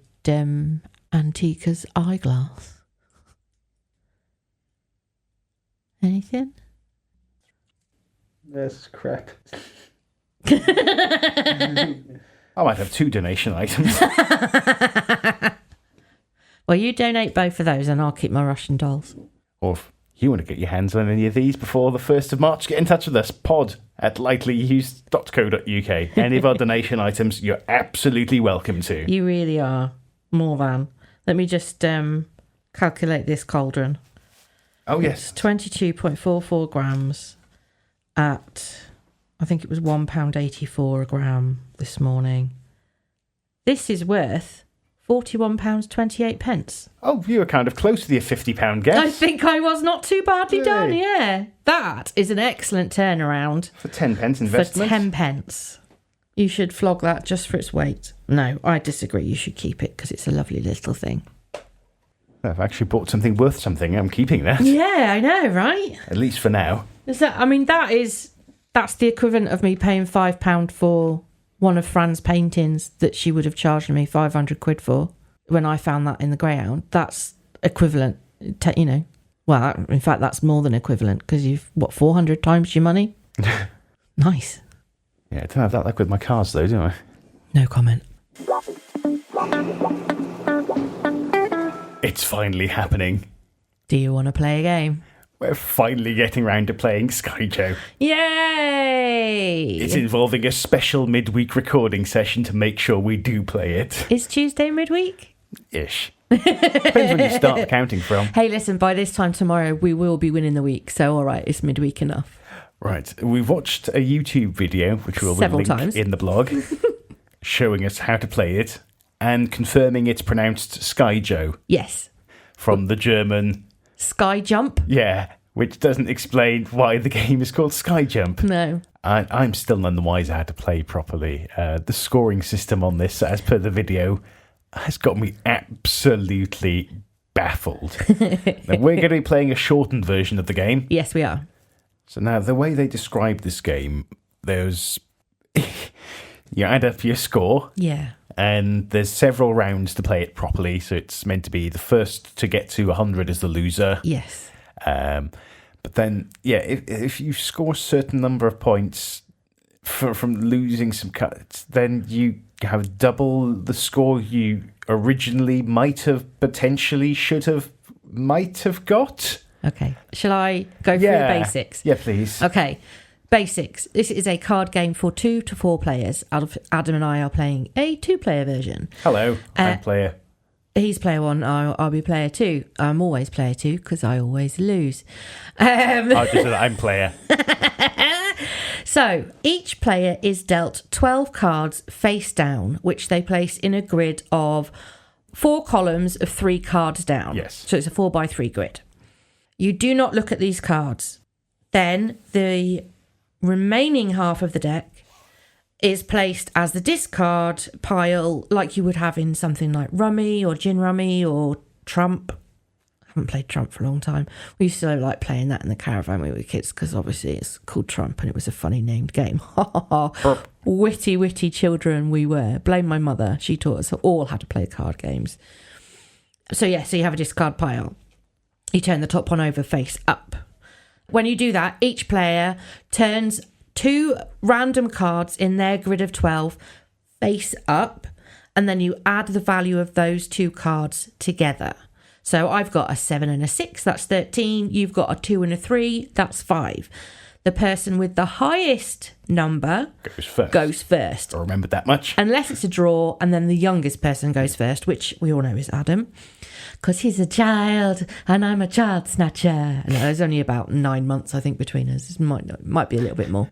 Antiqua's eyeglass. Anything?
That's crap. I might have 2 donation items.
Well, you donate both of those and I'll keep my Russian dolls.
Or if you want to get your hands on any of these before the 1st of March, get in touch with us. pod@lightlyused.co.uk. Any of our donation items, you're absolutely welcome to.
You really are. More than. Let me just calculate this cauldron.
Oh, yes.
It's 22.44 grams at, I think it was £1.84 a gram this morning. This is worth £41.28.
Oh, you were kind of close to your £50 guess.
I think I was not too badly
Yay.
done, yeah. That is an excellent turnaround.
For 10 pence investment.
For 10 pence. You should flog that just for its weight. No, I disagree. You should keep it because it's a lovely little thing.
I've actually bought something worth something. I'm keeping that.
Yeah, I know, right?
At least for now.
Is that? I mean, that's the equivalent of me paying £5 for one of Fran's paintings that she would have charged me 500 quid for when I found that in the Greyhound. That's equivalent, Well, in fact, that's more than equivalent because you've, 400 times your money? Nice.
Yeah, I don't have that luck with my cars, though, do I?
No comment.
It's finally happening.
Do you want to play a game?
We're finally getting round to playing Skyjo.
Yay!
It's involving a special midweek recording session to make sure we do play it.
Is Tuesday midweek?
Ish. Depends when you start counting from.
Hey, listen, by this time tomorrow, we will be winning the week. So, all right, it's midweek enough.
Right. We've watched a YouTube video, which we'll
Several
link
times.
in the blog, showing us how to play it and confirming it's pronounced Skyjo.
Yes.
From the German...
Sky Jump?
Yeah, which doesn't explain why the game is called Sky Jump.
No.
I'm still none the wiser how to play properly. The scoring system on this, as per the video, has got me absolutely baffled. Now, we're going to be playing a shortened version of the game.
Yes, we are.
So now, the way they describe this game, there's... you add up your score.
Yeah.
And there's several rounds to play it properly. So it's meant to be the first to get to 100 is the loser.
Yes.
But then, yeah, if you score a certain number of points from losing some cuts, then you have double the score you originally might have, potentially should have, might have got.
Okay. Shall I go through the basics?
Yeah, please.
Okay. Basics. This is a card game for 2 to 4 players. Adam and I are playing a 2-player version.
Hello, I'm player.
He's player 1, I'll be player 2. I'm always player 2 because I always lose.
I'm player.
So, each player is dealt 12 cards face down, which they place in a grid of 4 columns of 3 cards down.
Yes.
So it's a 4x3 grid. You do not look at these cards. Then the remaining half of the deck is placed as the discard pile, like you would have in something like Rummy or Gin Rummy or Trump. haven't played Trump for a long time. We used to like playing that in the caravan when we were kids because obviously it's called Trump and it was a funny named game. Witty children we were. Blame my mother. She taught us all how to play card games. So you have a discard pile. You turn the top one over face up. When you do that, each player turns 2 random cards in their grid of 12 face up, and then you add the value of those 2 cards together. So I've got a 7 and a 6, that's 13. You've got a 2 and a 3, that's 5. The person with the highest number goes first.
I remembered that much.
Unless it's a draw, and then the youngest person goes first, which we all know is Adam. Because he's a child and I'm a child snatcher. And there's only about 9 months, I think, between us. It might be a little bit more.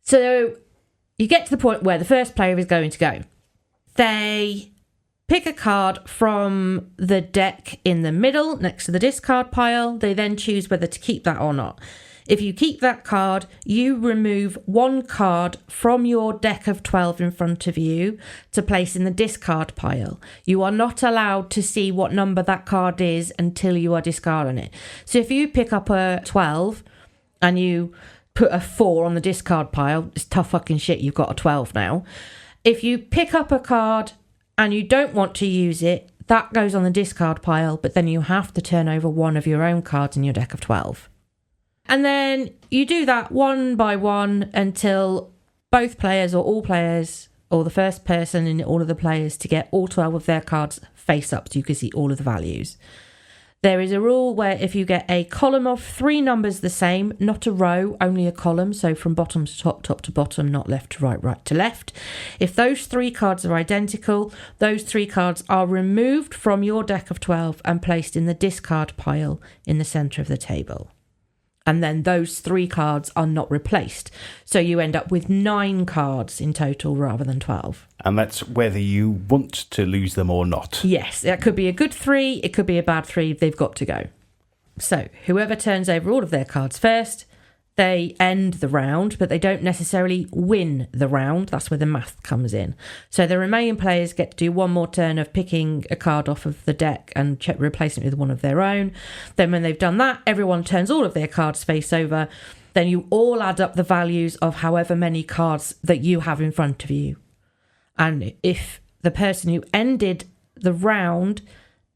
So you get to the point where the first player is going to go. They pick a card from the deck in the middle next to the discard pile. They then choose whether to keep that or not. If you keep that card, you remove 1 card from your deck of 12 in front of you to place in the discard pile. You are not allowed to see what number that card is until you are discarding it. So if you pick up a 12 and you put a 4 on the discard pile, it's tough fucking shit, you've got a 12 now. If you pick up a card and you don't want to use it, that goes on the discard pile, but then you have to turn over 1 of your own cards in your deck of 12. And then you do that one by one until both players or all players or the first person in all of the players to get all 12 of their cards face up so you can see all of the values. There is a rule where if you get a column of 3 numbers the same, not a row, only a column, so from bottom to top, top to bottom, not left to right, right to left. If those 3 cards are identical, those 3 cards are removed from your deck of 12 and placed in the discard pile in the centre of the table. And then those 3 cards are not replaced. So you end up with 9 cards in total rather than 12.
And that's whether you want to lose them or not.
Yes, that could be a good 3, it could be a bad 3, they've got to go. So whoever turns over all of their cards first, they end the round, but they don't necessarily win the round. That's where the math comes in. So the remaining players get to do one more turn of picking a card off of the deck and replacing it with one of their own. Then when they've done that, everyone turns all of their cards face over. Then you all add up the values of however many cards that you have in front of you. And if the person who ended the round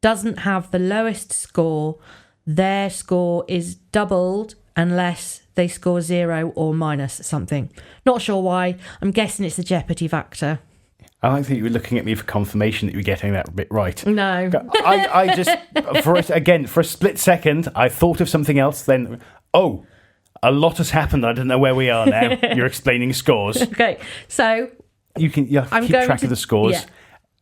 doesn't have the lowest score, their score is doubled unless they score 0 or minus something. Not sure why. I'm guessing it's the Jeopardy factor.
I like that you were looking at me for confirmation that you were getting that bit right.
No.
I just, for a split second, I thought of something else, then, a lot has happened. I don't know where we are now. You're explaining scores.
Okay, so
you can keep track of the scores.
Yeah.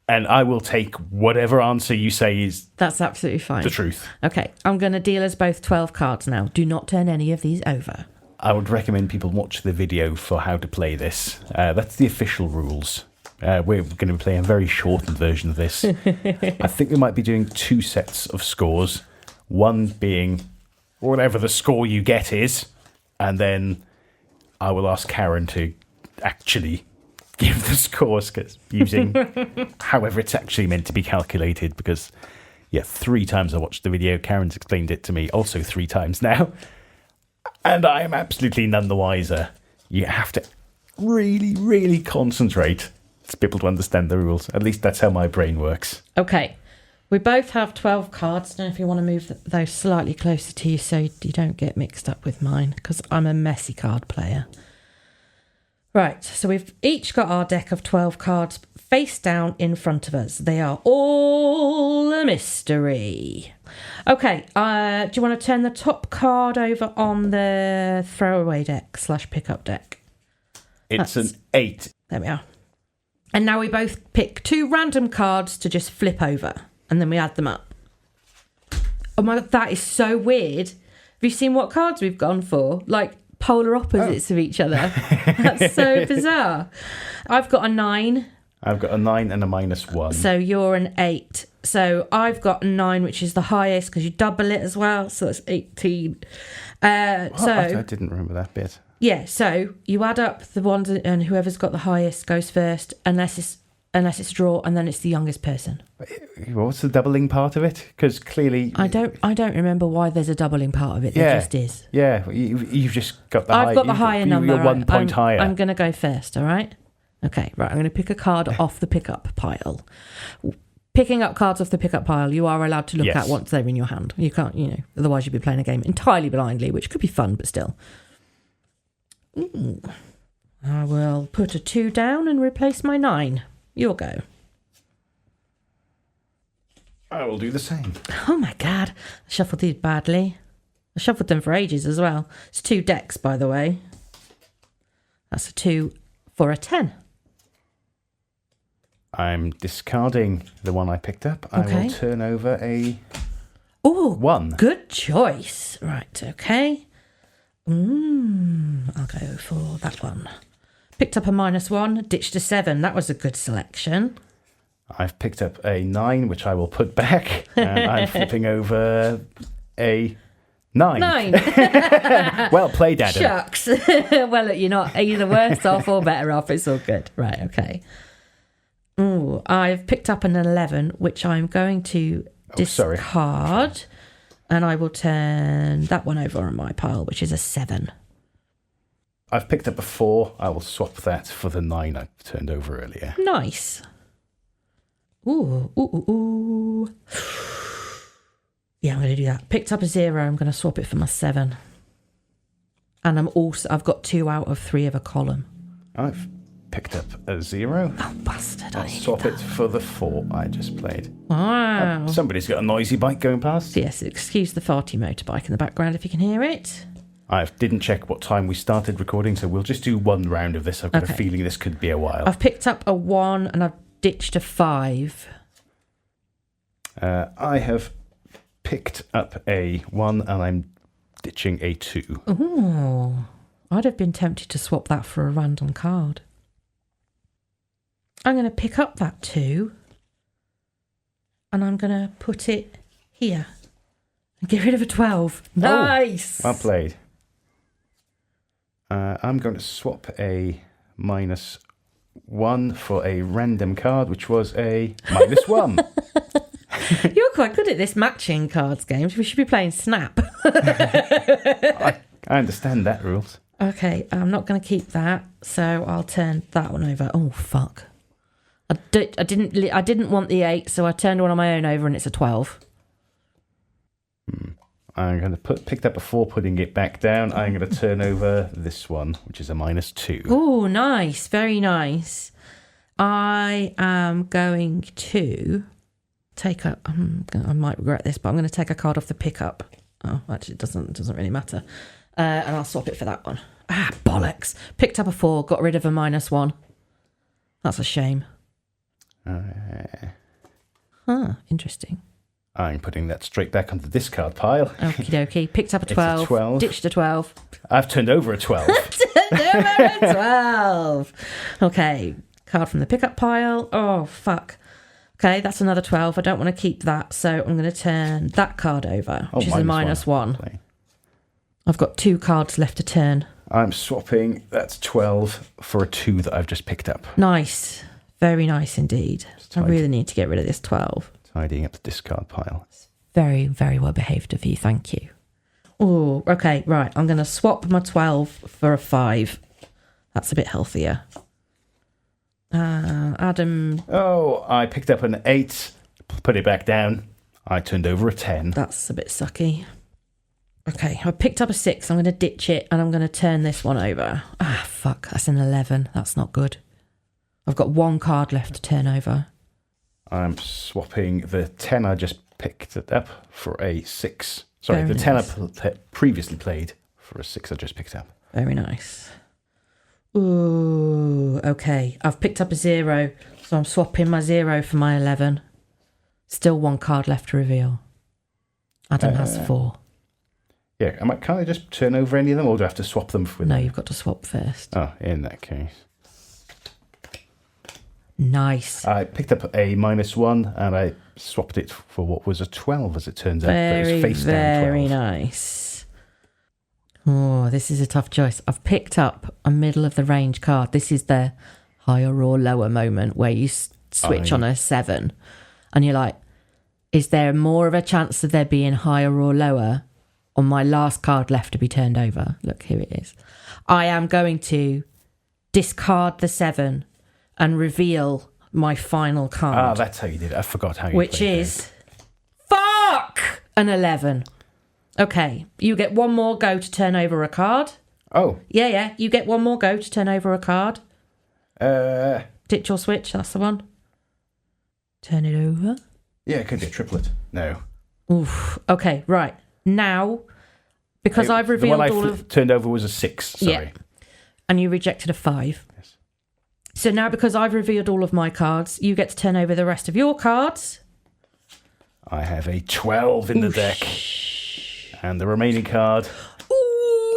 And I will take whatever answer you say is...
That's absolutely fine.
...the truth.
Okay, I'm going to deal us both 12 cards now. Do not turn any of these over.
I would recommend people watch the video for how to play this. That's the official rules. We're going to be playing a very shortened version of this. I think we might be doing 2 sets of scores. One being whatever the score you get is. And then I will ask Karen to actually... give the scores using however it's actually meant to be calculated, because 3 times I watched the video. Karen's explained it to me also 3 times now, and I am absolutely none the wiser. You have to really, really concentrate to be able to understand the rules. At least that's how my brain works.
Okay, we both have 12 cards. I don't know if you want to move those slightly closer to you so you don't get mixed up with mine, because I'm a messy card player. Right, so we've each got our deck of 12 cards face down in front of us. They are all a mystery. Okay, do you want to turn the top card over on the throwaway deck / pickup deck?
That's an 8.
There we are. And now we both pick 2 random cards to just flip over, and then we add them up. Oh my God, that is so weird. Have you seen what cards we've gone for? Like, polar opposites of each other. That's so bizarre. I've got a 9.
I've got a 9 and a -1.
So you're an 8. So I've got a 9, which is the highest because you double it as well. So that's 18.
I didn't remember that bit.
Yeah, so you add up the ones and whoever's got the highest goes first, unless it's unless it's a draw, and then it's the youngest person.
What's the doubling part of it? Because clearly...
I don't remember why there's a doubling part of it. There just is.
Yeah, you've just got the
I've got the higher number.
You're 1 point higher.
I'm going to go first, all right? Okay, right. I'm going to pick a card off the pickup pile. Picking up cards off the pickup pile, you are allowed to look at once they're in your hand. You can't, otherwise you'd be playing a game entirely blindly, which could be fun, but still. Ooh. I will put a 2 down and replace my 9. You'll go.
I will do the same.
Oh my God. I shuffled these badly. I shuffled them for ages as well. It's 2 decks, by the way. That's a 2 for a 10.
I'm discarding the one I picked up.
Okay.
I will turn over a
1. Good choice. Right, okay. I'll go for that one. Picked up a -1, ditched a 7. That was a good selection.
I've picked up a 9, which I will put back, and I'm flipping over a 9.
9.
Well played, Adam.
Shucks. Well, you're not either worse off or better off. It's all good. Right, okay. Ooh, I've picked up an 11, which I'm going to discard, and I will turn that one over on my pile, which is a 7.
I've picked up a 4. I will swap that for the 9 I turned over earlier.
Nice. Ooh. Yeah, I'm going to do that. Picked up a 0. I'm going to swap it for my 7. And I've got 2 out of 3 of a column.
I've picked up a 0.
Oh, bastard.
I'll swap it for the 4 I just played.
Wow.
Somebody's got a noisy bike going past.
Yes, excuse the farty motorbike in the background if you can hear it.
I didn't check what time we started recording, so we'll just do 1 round of this. I've got a feeling this could be a while.
I've picked up a 1 and I've ditched a 5.
I have picked up a 1 and I'm ditching a 2.
Ooh. I'd have been tempted to swap that for a random card. I'm going to pick up that 2 and I'm going to put it here and get rid of a 12. Nice!
Oh, well played. I'm going to swap a -1 for a random card, which was a -1.
You're quite good at this matching cards games. We should be playing Snap.
I understand that rules.
Okay, I'm not going to keep that, so I'll turn that one over. Oh, fuck. I didn't want the 8, so I turned one on my own over and it's a 12.
I'm going to picked up a 4, putting it back down. I'm going to turn over this one, which is a -2.
Oh, nice. Very nice. I am going to take a... I might regret this, but I'm going to take a card off the pickup. Oh, actually, it doesn't really matter. And I'll swap it for that one. Ah, bollocks. Picked up a 4, got rid of a -1. That's a shame. Interesting.
I'm putting that straight back onto the discard pile.
Okie dokie. Picked up a 12.
It's a 12.
Ditched a 12.
I've turned over a 12.
Turned over a 12. Okay. Card from the pickup pile. Oh, fuck. Okay, that's another 12. I don't want to keep that, so I'm going to turn that card over, which is a -1. I've got 2 cards left to turn.
I'm swapping that 12 for a 2 that I've just picked up.
Nice. Very nice indeed. I really need to get rid of this 12.
Tidying up the discard pile.
Very, very well behaved of you. Thank you. Oh, okay, right. I'm going to swap my 12 for a 5. That's a bit healthier. Adam.
Oh, I picked up an 8, put it back down. I turned over a 10.
That's a bit sucky. Okay, I picked up a 6. I'm going to ditch it and I'm going to turn this one over. Ah, fuck. That's an 11. That's not good. I've got 1 card left to turn over.
I'm swapping the 10 I just picked it up for a 6. Sorry,
Very
the 10
nice.
I previously played for a 6 I just picked up.
Very nice. Ooh, okay. I've picked up a 0, so I'm swapping my 0 for my 11. Still 1 card left to reveal. Adam has 4.
Yeah, can't I just turn over any of them, or do I have to swap them?
No, you've got to swap first.
Oh, in that case.
Nice.
I picked up a -1 and I swapped it for what was a 12, as it turns out.
Very,
But it's face down 12.
very nice. Oh, this is a tough choice. I've picked up a middle of the range card. This is the higher or lower moment where you switch on a 7, and you're like, is there more of a chance of there being higher or lower on my last card left to be turned over? Look, here it is. I am going to discard the 7 and reveal my final card.
Ah, that's how you did it. I forgot how you
which
played
is an 11. Okay, you get one more go to turn over a card.
Oh.
Yeah, you get one more go to turn over a card. Ditch or switch, that's the one. Turn it over.
Yeah, it could be a triplet. No.
Oof. Okay, right. Now, because I've revealed
the one
all of...
turned over was a 6, sorry.
Yeah. And you rejected a 5.
Yes.
So now, because I've revealed all of my cards, you get to turn over the rest of your cards.
I have a 12 in the deck. And the remaining card...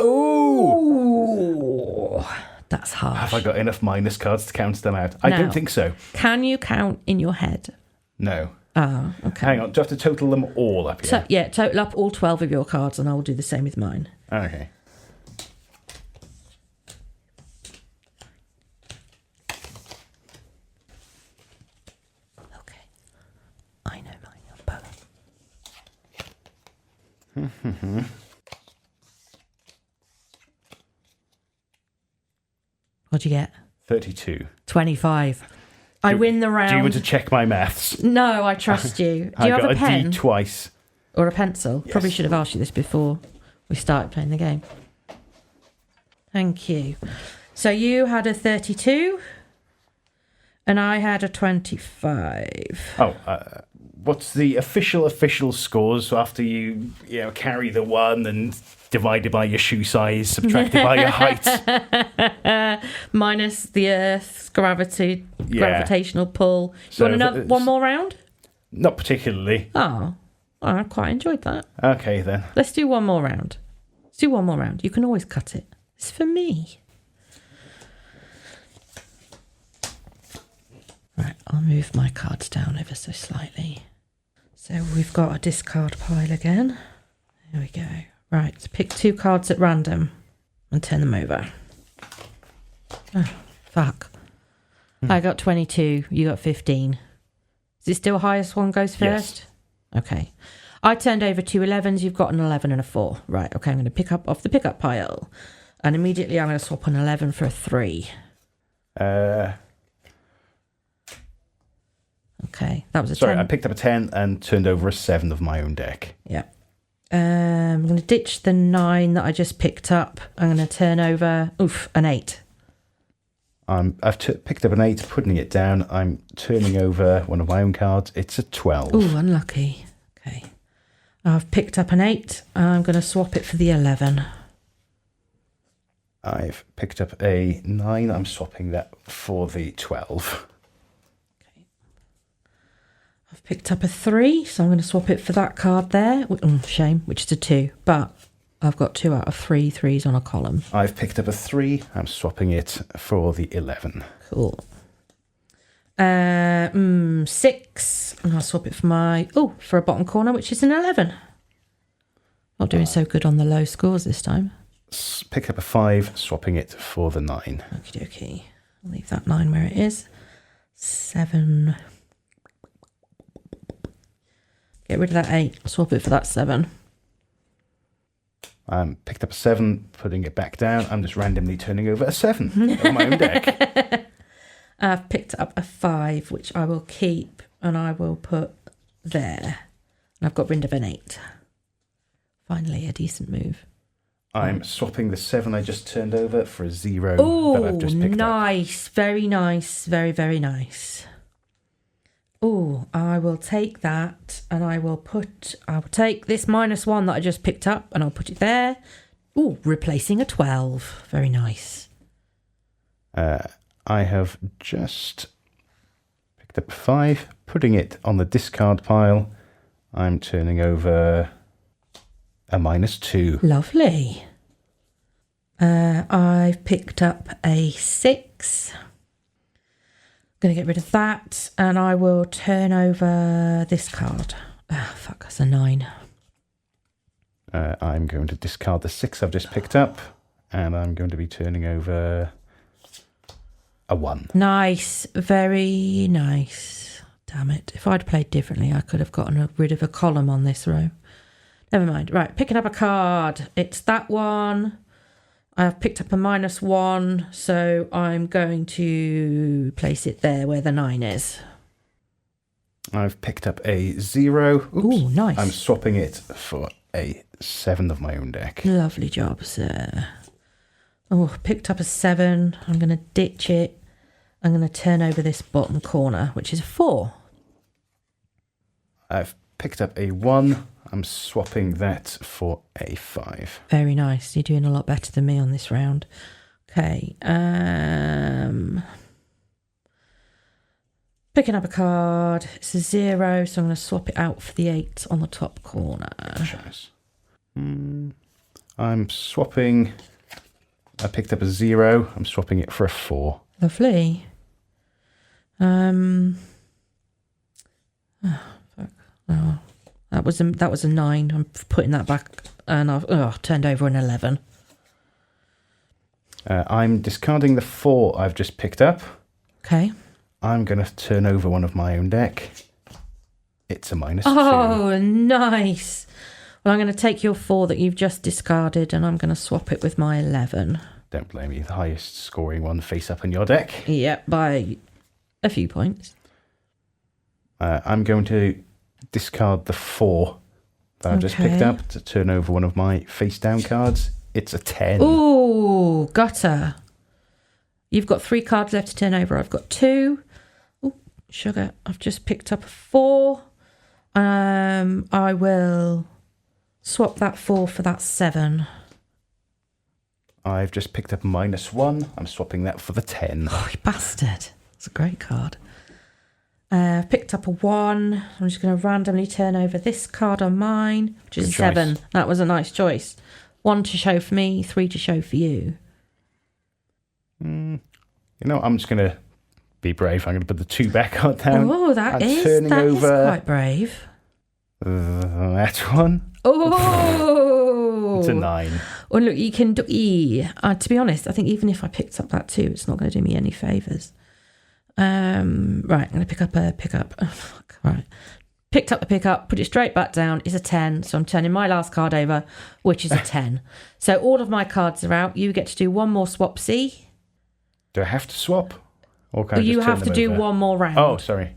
Ooh. That's harsh.
Have I got enough minus cards to count them out? I don't think so.
Can you count in your head?
No.
Oh, okay.
Hang on, do I have to total them all up here?
Total up all 12 of your cards, and I will do the same with mine.
Okay.
Okay. I know my number. What'd you get?
32.
25. I win the round.
Do you want to check my maths?
No, I trust you. Do you have a pen?
I got a D twice.
Or a pencil?
Yes.
Probably should have asked you this before we started playing the game. Thank you. So you had a 32 and I had a 25.
Oh, what's the official scores after you carry the 1 and divided by your shoe size, subtracted by your height?
Minus the Earth's gravitational pull.
So
you want one more round?
Not particularly.
Oh, I quite enjoyed that.
Okay, then.
Let's do one more round. Let's do one more round. You can always cut it. It's for me. Right, I'll move my cards down ever so slightly. So we've got a discard pile again. There we go. Right, so pick 2 cards at random and turn them over. Oh, fuck. I got 22, you got 15. Is it still highest one goes first? Yes. Okay. I turned over 2 11s, you've got an 11 and a 4. Right, okay, I'm going to pick up off the pickup pile. And immediately I'm going to swap an 11 for a 3. Okay, that was a 10.
Sorry, I picked up a 10 and turned over a 7 of my own deck.
Yeah. I'm going to ditch the 9 that I just picked up. I'm going to turn over, an 8.
I've picked up an 8, putting it down. I'm turning over one of my own cards. It's a 12.
Ooh, unlucky. Okay. I've picked up an 8. I'm going to swap it for the 11.
I've picked up a 9. I'm swapping that for the 12.
Okay. I've picked up a 3, so I'm going to swap it for that card there. Shame, which is a 2. But I've got 2 out of 3 3s on a column.
I've picked up a 3. I'm swapping it for the 11.
Cool. 6. And I'll swap it for a bottom corner, which is an 11. Not doing so good on the low scores this time.
Pick up a 5, swapping it for the 9.
Okie dokie. I'll leave that 9 where it is. 7. Get rid of that 8. Swap it for that 7.
Picked up a 7, putting it back down. I'm just randomly turning over a 7 of my own deck.
I've picked up a 5, which I will keep, and I will put there. And I've got rid of an 8. Finally, a decent move.
I'm swapping the 7 I just turned over for a 0 that I've just picked up.
Nice. Very nice. Very, very nice. Oh, I will take that and I will take this -1 that I just picked up and I'll put it there. Oh, replacing a 12. Very nice.
I have just picked up a 5, putting it on the discard pile. I'm turning over a -2.
Lovely. I've picked up a 6. Going to get rid of that and I will turn over this card. Fuck, that's a 9.
I'm going to discard the 6 I've just picked up and I'm going to be turning over a 1.
Nice. Very nice. Damn it. If I'd played differently, I could have gotten rid of a column on this row. Never mind. Right, picking up a card. It's that one. I've picked up a -1, so I'm going to place it there where the 9 is.
I've picked up a 0. Oops.
Ooh, nice.
I'm swapping it for a 7 of my own deck.
Lovely job, sir. Oh, picked up a 7. I'm going to ditch it. I'm going to turn over this bottom corner, which is a 4.
I've picked up a 1. I'm swapping that for a 5.
Very nice. You're doing a lot better than me on this round. Okay. Picking up a card. It's a 0, so I'm going to swap it out for the 8 on the top corner.
Choice. I'm swapping. I picked up a 0. I'm swapping it for a 4.
Lovely. Oh, fuck. Oh, that was a 9. I'm putting that back, and I've turned over an 11.
I'm discarding the 4 I've just picked up.
Okay.
I'm going to turn over one of my own deck. It's a -2.
Oh, nice. Well, I'm going to take your 4 that you've just discarded, and I'm going to swap it with my 11.
Don't blame me. The highest scoring one face up in your deck.
Yep, by a few points.
I'm going to discard the 4 that I've just picked
Okay.
up to turn over one of my face down cards. It's a 10.
Ooh, gutter. You've got 3 cards left to turn over. I've got 2. Ooh, sugar. I've just picked up a 4. I will swap that 4 for that 7.
I've just picked up a -1. I'm swapping that for the 10.
Oh, you bastard. That's a great card. I've picked up a 1. I'm just going to randomly turn over this card on mine, which is
Good
a 7.
choice.
That was a nice choice. 1 to show for me, 3 to show for you.
You know, I'm just going to be brave. I'm going to put the 2 back card down.
Oh, that
I'm
is
turning over
quite brave.
that one.
Oh,
It's a 9.
Well, look, you can do. To be honest, I think even if I picked up that 2, it's not going to do me any favours. Right, I'm going to pick up a pickup. Oh, fuck. Right, picked up the pickup, put it straight back down. It's a 10, so I'm turning my last card over, which is a 10. So all of my cards are out. You get to do one more swapsy.
Do I have to swap? Or can I
You
just turn
have to
them
do
over?
one more round.
Oh, sorry.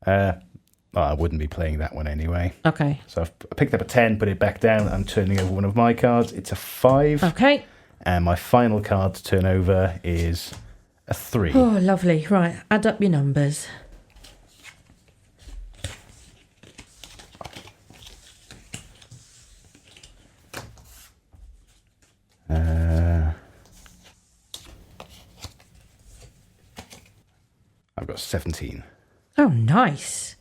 I wouldn't be playing that one anyway.
Okay.
So I've picked up a 10, put it back down. I'm turning over one of my cards. It's a 5.
Okay.
And my final card to turn over is a 3.
Oh, lovely. Right, add up your numbers.
I've got 17.
Oh, nice.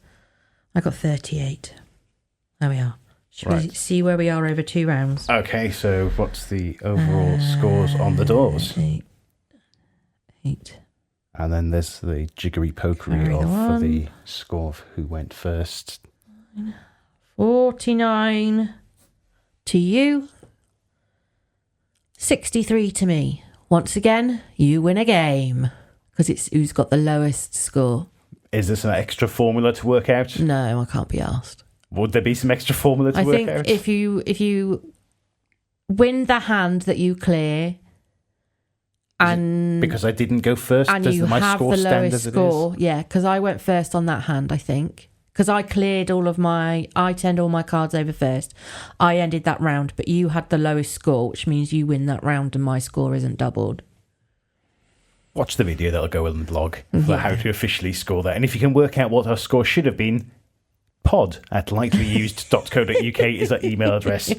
I got 38. There we are. Should we
Right.
see where we are over 2 rounds?
Okay, so what's the overall scores on the doors?
8.
And then there's the jiggery pokery
Carry
of
on.
for the score of who went first.
49 to you. 63 to me. Once again, you win a game. Because it's who's got the lowest score.
Is there some extra formula to work out?
No, I can't be asked.
Would there be some extra formula to
I
work
think
out?
if you win the hand that you clear, and
Because I didn't go first,
and
does
you
my
have
score
the
stand
lowest
as it
score,
is?
yeah, because I went first on that hand, I think. Because I turned all my cards over first. I ended that round, but you had the lowest score, which means you win that round and my score isn't doubled.
Watch the video that'll go in the blog for
Yeah.
how to officially score that. And if you can work out what our score should have been, pod@lightlyused.co.uk is our email address.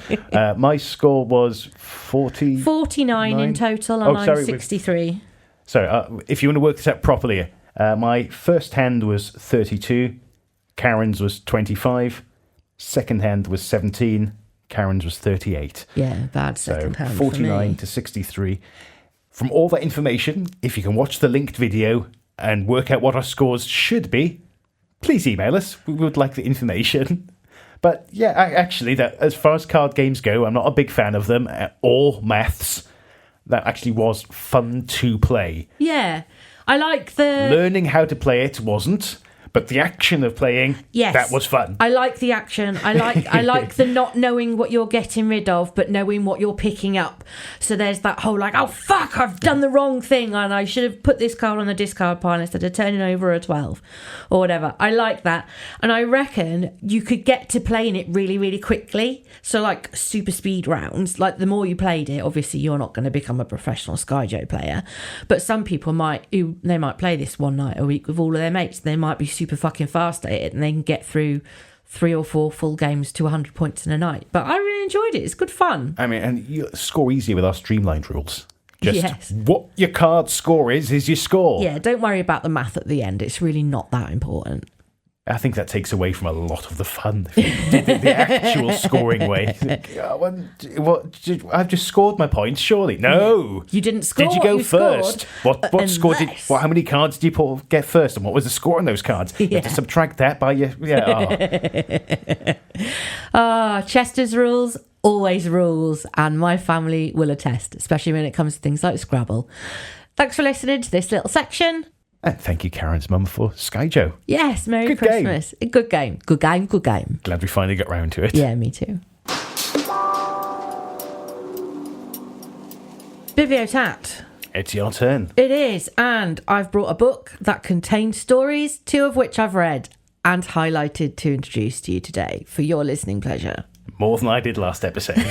My score was
49 in total, and
Oh, sorry,
I'm 63.
So if you want to work this out properly, my first hand was 32, Karen's was 25, second hand was 17, Karen's was 38.
Yeah, bad
So
second hand
49
for me.
to 63. From all that information, if you can watch the linked video and work out what our scores should be, please email us. We would like the information. But yeah, actually, that as far as card games go, I'm not a big fan of them or maths. that actually was fun to play.
Yeah. I like the...
Learning how to play it wasn't, but the action of playing,
Yes.
that was fun.
I like the action. I like the not knowing what you're getting rid of, but knowing what you're picking up. So there's that whole like, oh fuck, I've done the wrong thing, and I should have put this card on the discard pile instead of turning over a 12 or whatever. I like that, and I reckon you could get to playing it really, really quickly. So like super speed rounds. Like the more you played it, obviously you're not going to become a professional Skyjo player, but some people might. They might play this one night a week with all of their mates. They might be super fucking fast at it, and they can get through 3 or 4 full games to 100 points in a night. But I really enjoyed it. It's good fun.
I mean, and you score easier with our streamlined rules. Just
Yes.
what your card score is your score.
Yeah, don't worry about the math at the end. It's really not that important.
I think that takes away from a lot of the fun. the actual scoring way. I've just scored my points, surely. No.
You didn't score.
Did you go first?
Scored,
What score did?
unless-
How many cards did you get first, and what was the score on those cards? You have to subtract that by your.
Chester's rules, always rules, and my family will attest, especially when it comes to things like Scrabble. Thanks for listening to this little section.
And thank you, Karen's mum, for Skyjo.
Yes, Merry
Good game.
Christmas. Good game. Good game. Good game.
Glad we finally got round to it.
Yeah, me too. Bibliotat.
It's your turn.
It is, and I've brought a book that contains stories, 2 of which I've read and highlighted to introduce to you today for your listening pleasure.
More than I did last episode.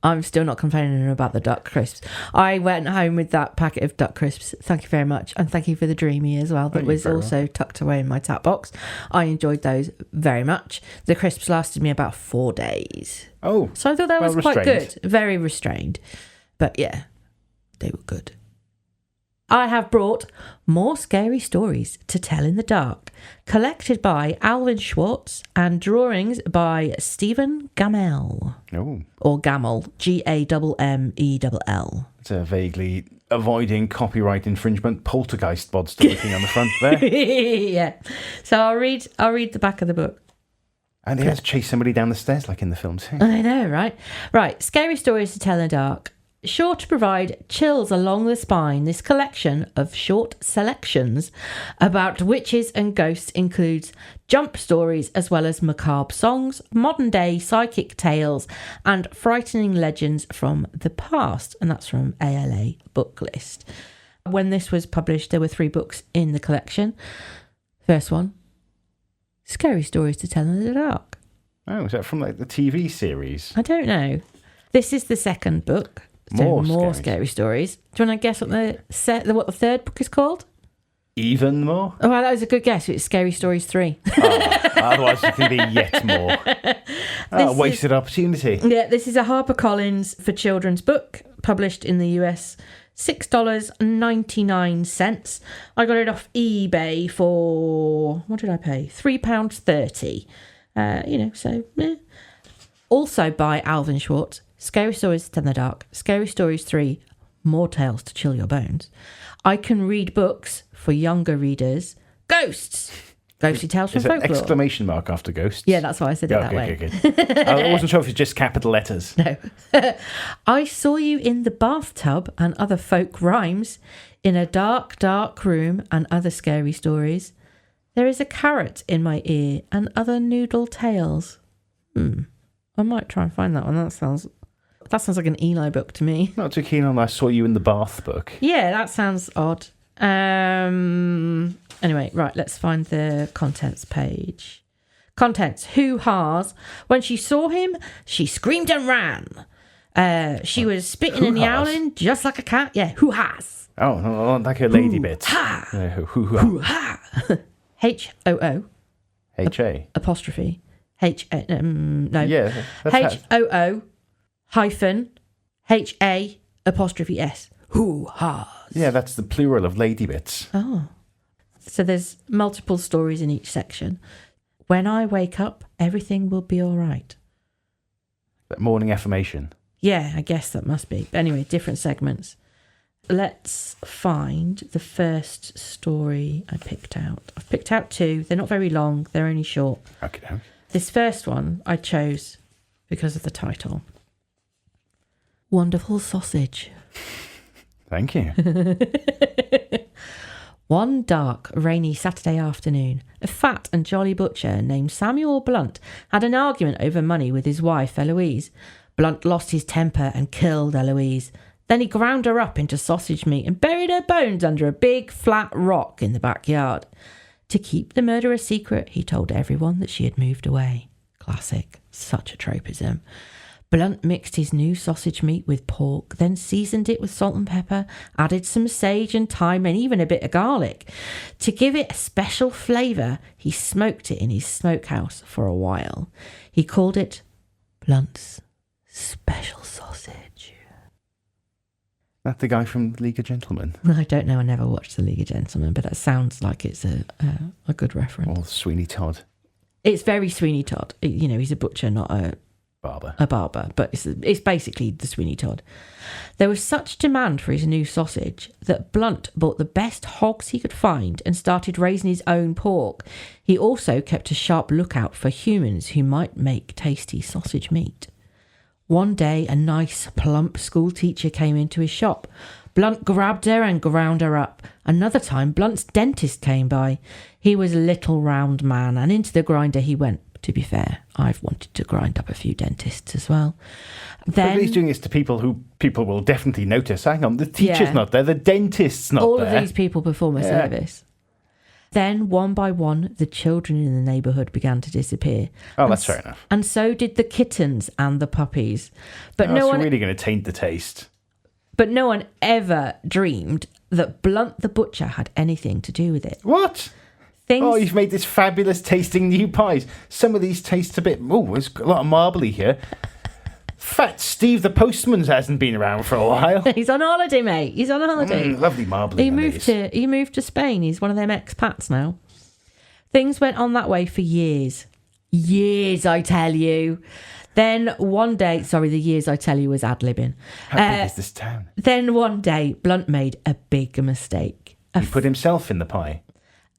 I'm still not complaining about the duck crisps. I went home with that packet of duck crisps. Thank you very much. And thank you for the Dreamy as well. That
Thank you
was
very
also tucked away in my tap box. I enjoyed those very much. The crisps lasted me about 4 days.
Oh.
So I thought that was
well
quite
restrained.
good. Very restrained. But yeah, they were good. I have brought More Scary Stories to Tell in the Dark, collected by Alvin Schwartz and drawings by Stephen Gammell.
Oh.
Or Gammell, Gammell.
It's a vaguely avoiding copyright infringement poltergeist bod still looking on the front there.
Yeah. So I'll read the back of the book.
And he has to chase somebody down the stairs like in the film too.
I know, right? Right. Scary Stories to Tell in the Dark. Sure to provide chills along the spine, this collection of short selections about witches and ghosts includes jump stories as well as macabre songs, modern-day psychic tales, and frightening legends from the past. And that's from ALA Book List. When this was published, there were 3 books in the collection. First one, Scary Stories to Tell in the Dark.
Oh, is that from like the TV series?
I don't know. This is the second book. So more scary stories. Do you want to guess what the third book is called?
Even more?
Oh, well, that was a good guess. It's Scary Stories 3.
Otherwise it can be yet more. Wasted opportunity.
Yeah, this is a HarperCollins for children's book, published in the US. $6.99. I got it off eBay for, what did I pay? £3.30. Also by Alvin Schwartz. Scary Stories to Tell in the Dark, Scary Stories 3, More Tales to Chill Your Bones. I can read books for younger readers. Ghosts! Ghostly Tales from
Is it
Folklore.
exclamation mark after ghosts?
Yeah, that's why I said it that way.
Good. I wasn't sure if it's just capital letters.
No. I saw you in the bathtub and other folk rhymes, in a dark, dark room and other scary stories. There is a carrot in my ear and other noodle tales. I might try and find that one. That sounds like an Eli book to me.
Not too keen on I Saw You in the Bath book.
Yeah, that sounds odd. Anyway, right, let's find the contents page. Contents. Hoo-has. When she saw him, she screamed and ran. She was spitting and
Hoo-has?
yowling just like a cat. Yeah, hoo-has.
Oh, like a lady bit.
Ha.
Hoo-ha.
Hoo-ha. H-O-O.
H-A.
Apostrophe. No.
Yeah. That's
H-O-O hyphen H-A apostrophe S. Hoo-ha.
Yeah, that's the plural of lady bits.
Oh. So there's multiple stories in each section. When I wake up, everything will be all right.
That morning affirmation.
Yeah, I guess that must be. But anyway, different segments. Let's find the first story I picked out. I've picked out 2. They're not very long. They're only short.
Okay.
This first one I chose because of the title. Wonderful Sausage.
Thank you.
One dark, rainy Saturday afternoon, a fat and jolly butcher named Samuel Blunt had an argument over money with his wife, Eloise. Blunt lost his temper and killed Eloise. Then he ground her up into sausage meat and buried her bones under a big, flat rock in the backyard. To keep the murder a secret, he told everyone that she had moved away. Classic. Such a tropism. Blunt mixed his new sausage meat with pork, then seasoned it with salt and pepper, added some sage and thyme and even a bit of garlic. To give it a special flavour, he smoked it in his smokehouse for a while. He called it Blunt's Special Sausage.
That the guy from League of Gentlemen?
I don't know, I never watched The League of Gentlemen, but that sounds like it's a good reference.
Or Sweeney Todd?
It's very Sweeney Todd. You know, he's a butcher, not a barber, but it's basically the Sweeney Todd. There was such demand for his new sausage that Blunt bought the best hogs he could find and started raising his own pork. He also kept a sharp lookout for humans who might make tasty sausage meat. One day, a nice, plump school teacher came into his shop. Blunt grabbed her and ground her up. Another time, Blunt's dentist came by. He was a little round man, and into the grinder he went. To be fair, I've wanted to grind up a few dentists as well. Then
but he's doing this to people who people will definitely notice. Hang on, the teacher's not there, the dentist's not
all
there.
All of these people perform a service. Then, one by one, the children in the neighbourhood began to disappear.
Oh, that's fair enough.
And so did the kittens and the puppies. But
no one really going to taint the taste.
But no one ever dreamed that Blunt the butcher had anything to do with it.
What? Oh, you've made this fabulous tasting new pies. Some of these taste a bit... Oh, there's a lot of marbly here. Fat Steve the postman hasn't been around for a while.
He's on holiday, mate. He's on holiday.
Lovely marbly.
He moved to Spain. He's one of them expats now. Things went on that way for years. Years, I tell you. Then one day... Sorry, the years I tell you was ad-libbing.
How big is this town?
Then one day, Blunt made a big mistake.
He put himself in the pie.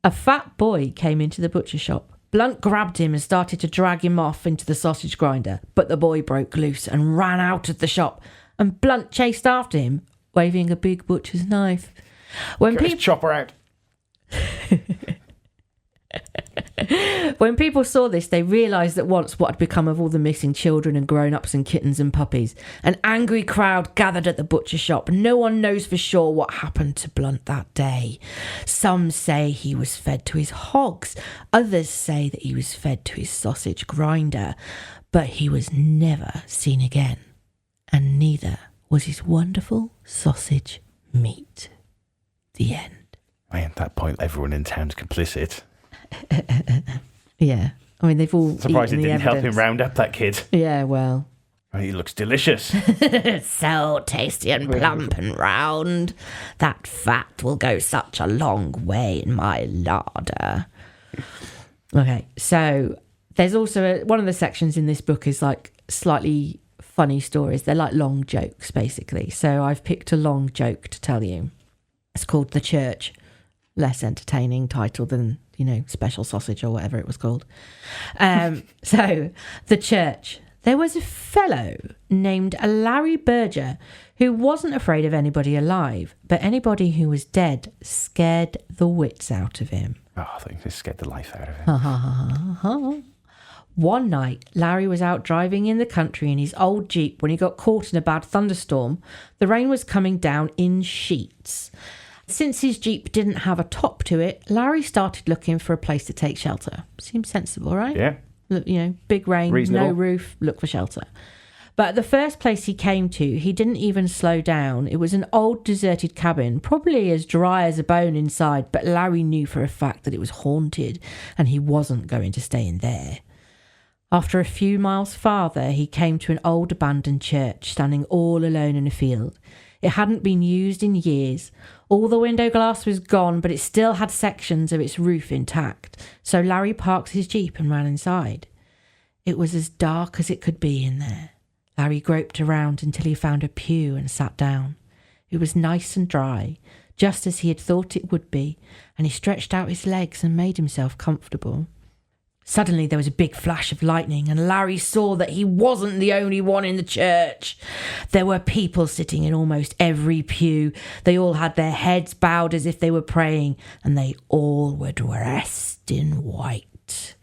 A fat boy came into the butcher shop. Blunt grabbed him and started to drag him off into the sausage grinder, but the boy broke loose and ran out of the shop, and Blunt chased after him, waving a big butcher's knife.
Chop her out.
When people saw this, they realised at once what had become of all the missing children and grown-ups and kittens and puppies. An angry crowd gathered at the butcher shop. No one knows for sure what happened to Blunt that day. Some say he was fed to his hogs. Others say that he was fed to his sausage grinder. But he was never seen again. And neither was his wonderful sausage meat. The end.
At that point, everyone in town's complicit.
Yeah, I mean, they've all
surprised it didn't help him
evidence.
round up that kid.
Yeah, well,
he looks delicious.
so tasty and plump and round. That fat will go such a long way in my larder. Okay, so there's also one of the sections in this book is like slightly funny stories. They're like long jokes, basically. So I've picked a long joke to tell you. It's called The Church. Less entertaining title than, Special Sausage or whatever it was called. So, The Church. There was a fellow named Larry Berger who wasn't afraid of anybody alive, but anybody who was dead scared the wits out of him.
Oh, I think they scared the life out of him.
One night, Larry was out driving in the country in his old Jeep when he got caught in a bad thunderstorm. The rain was coming down in sheets. Since his Jeep didn't have a top to it, Larry started looking for a place to take shelter. Seems sensible, right?
Yeah.
Look, big rain,
Reasonable.
No roof, look for shelter. But the first place he came to, he didn't even slow down. It was an old deserted cabin, probably as dry as a bone inside, but Larry knew for a fact that it was haunted and he wasn't going to stay in there. After a few miles farther, he came to an old abandoned church standing all alone in a field. It hadn't been used in years. All the window glass was gone, but it still had sections of its roof intact. So Larry parked his Jeep and ran inside. It was as dark as it could be in there. Larry groped around until he found a pew and sat down. It was nice and dry, just as he had thought it would be, and he stretched out his legs and made himself comfortable. Suddenly there was a big flash of lightning, and Larry saw that he wasn't the only one in the church. There were people sitting in almost every pew. They all had their heads bowed as if they were praying, and they all were dressed in white.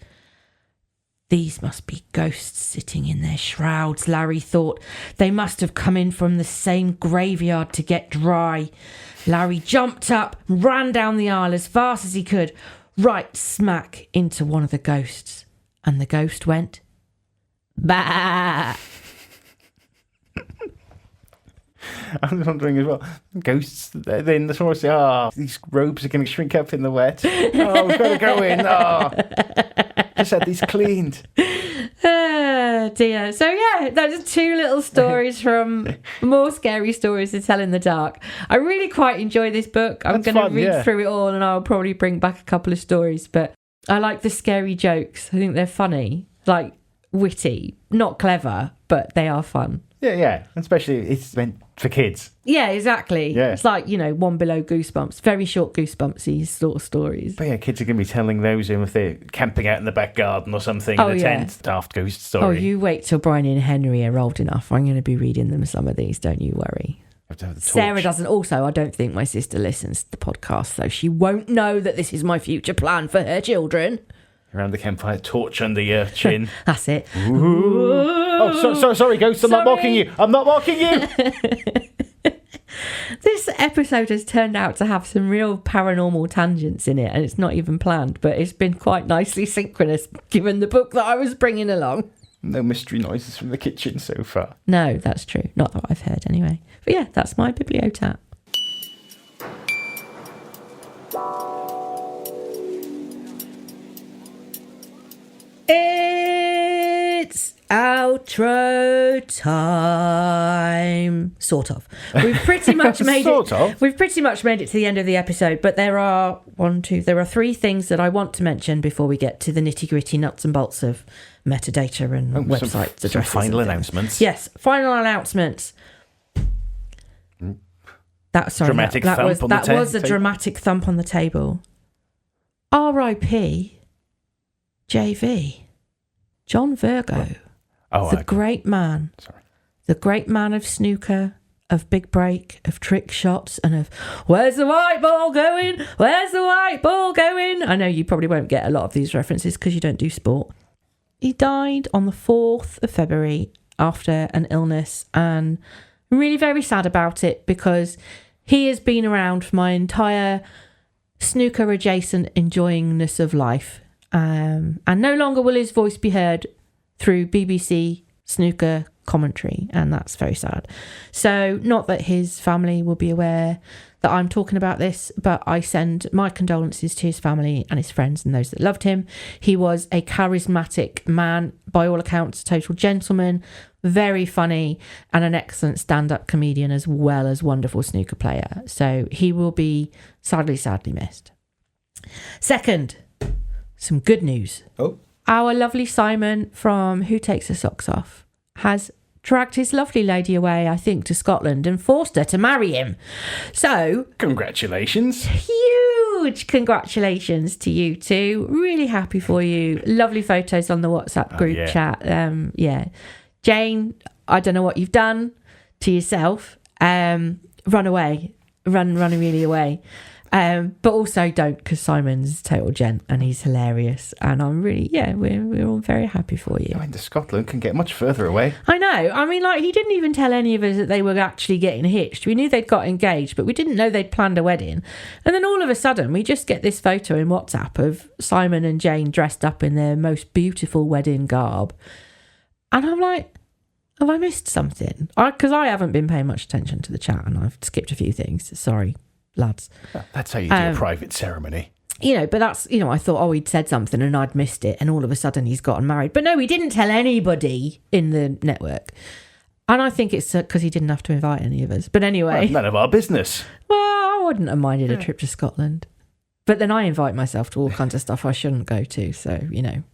These must be ghosts sitting in their shrouds, Larry thought. They must have come in from the same graveyard to get dry. Larry jumped up and ran down the aisle as fast as he could, right smack into one of the ghosts. And the ghost went, bah!
I'm wondering as well, ghosts, they're in the story say, these robes are going to shrink up in the wet. Oh, we've got to go in. Just had these cleaned.
Oh dear. So yeah, those are two little stories from more scary stories to tell in the dark. I really quite enjoy this book. I'm going to read through it all, and I'll probably bring back a couple of stories, but I like the scary jokes. I think they're funny, like witty, not clever, but they are fun.
Yeah, especially it's meant for kids.
Yeah, exactly.
Yeah.
It's like, One Below Goosebumps, very short Goosebumpsy sort of stories.
But yeah, kids are going to be telling those if they're camping out in the back garden or something in a tent. Daft ghost story.
Oh, you wait till Brian and Henry are old enough. I'm going to be reading them some of these, don't you worry.
Have to have the torch.
Sarah doesn't also. I don't think my sister listens to the podcast, so she won't know that this is my future plan for her children.
Around the campfire, torch under your chin.
That's it.
Ooh. Oh, sorry, ghost. I'm not mocking you. I'm not mocking you.
This episode has turned out to have some real paranormal tangents in it, and it's not even planned, but it's been quite nicely synchronous given the book that I was bringing along.
No mystery noises from the kitchen so far.
No, that's true. Not that I've heard anyway. But yeah, that's my Bibliotat. It's outro time. Sort of. We've pretty much made it. We've pretty much made it to the end of the episode, but there are three things that I want to mention before we get to the nitty-gritty nuts and bolts of metadata and websites.
Some final announcements.
Yes, final announcements. That was a dramatic thump on the table. R.I.P. JV. John Virgo. Great man.
Sorry.
The great man of snooker, of big break, of trick shots, and of where's the white ball going? Where's the white ball going? I know you probably won't get a lot of these references because you don't do sport. He died on the 4th of February after an illness, and I'm really very sad about it because he has been around for my entire snooker adjacent enjoyingness of life. And no longer will his voice be heard through BBC snooker commentary, and that's very sad. So, not that his family will be aware that I'm talking about this, but I send my condolences to his family and his friends and those that loved him. He was a charismatic man, by all accounts, a total gentleman, very funny, and an excellent stand-up comedian as well as wonderful snooker player. So he will be sadly missed. Second, some good news.
Oh.
Our lovely Simon from Who Takes Her Socks Off has dragged his lovely lady away, I think, to Scotland and forced her to marry him. So...
Congratulations.
Huge congratulations to you two. Really happy for you. Lovely photos on the WhatsApp group chat. Jane, I don't know what you've done to yourself. Run away. Run really away. But also don't, because Simon's a total gent and he's hilarious. And I'm really, we're all very happy for you.
Going to Scotland can get much further away.
I know. I mean, he didn't even tell any of us that they were actually getting hitched. We knew they'd got engaged, but we didn't know they'd planned a wedding. And then all of a sudden, we just get this photo in WhatsApp of Simon and Jane dressed up in their most beautiful wedding garb. And I'm like, have I missed something? Because I haven't been paying much attention to the chat and I've skipped a few things. Sorry. Lads.
That's how you do a private ceremony.
But that's, I thought, he'd said something and I'd missed it. And all of a sudden he's gotten married. But no, he didn't tell anybody in the network. And I think it's because he didn't have to invite any of us. But anyway.
Well, none of our business.
Well, I wouldn't have minded a trip to Scotland. But then I invite myself to all kinds of stuff I shouldn't go to. So,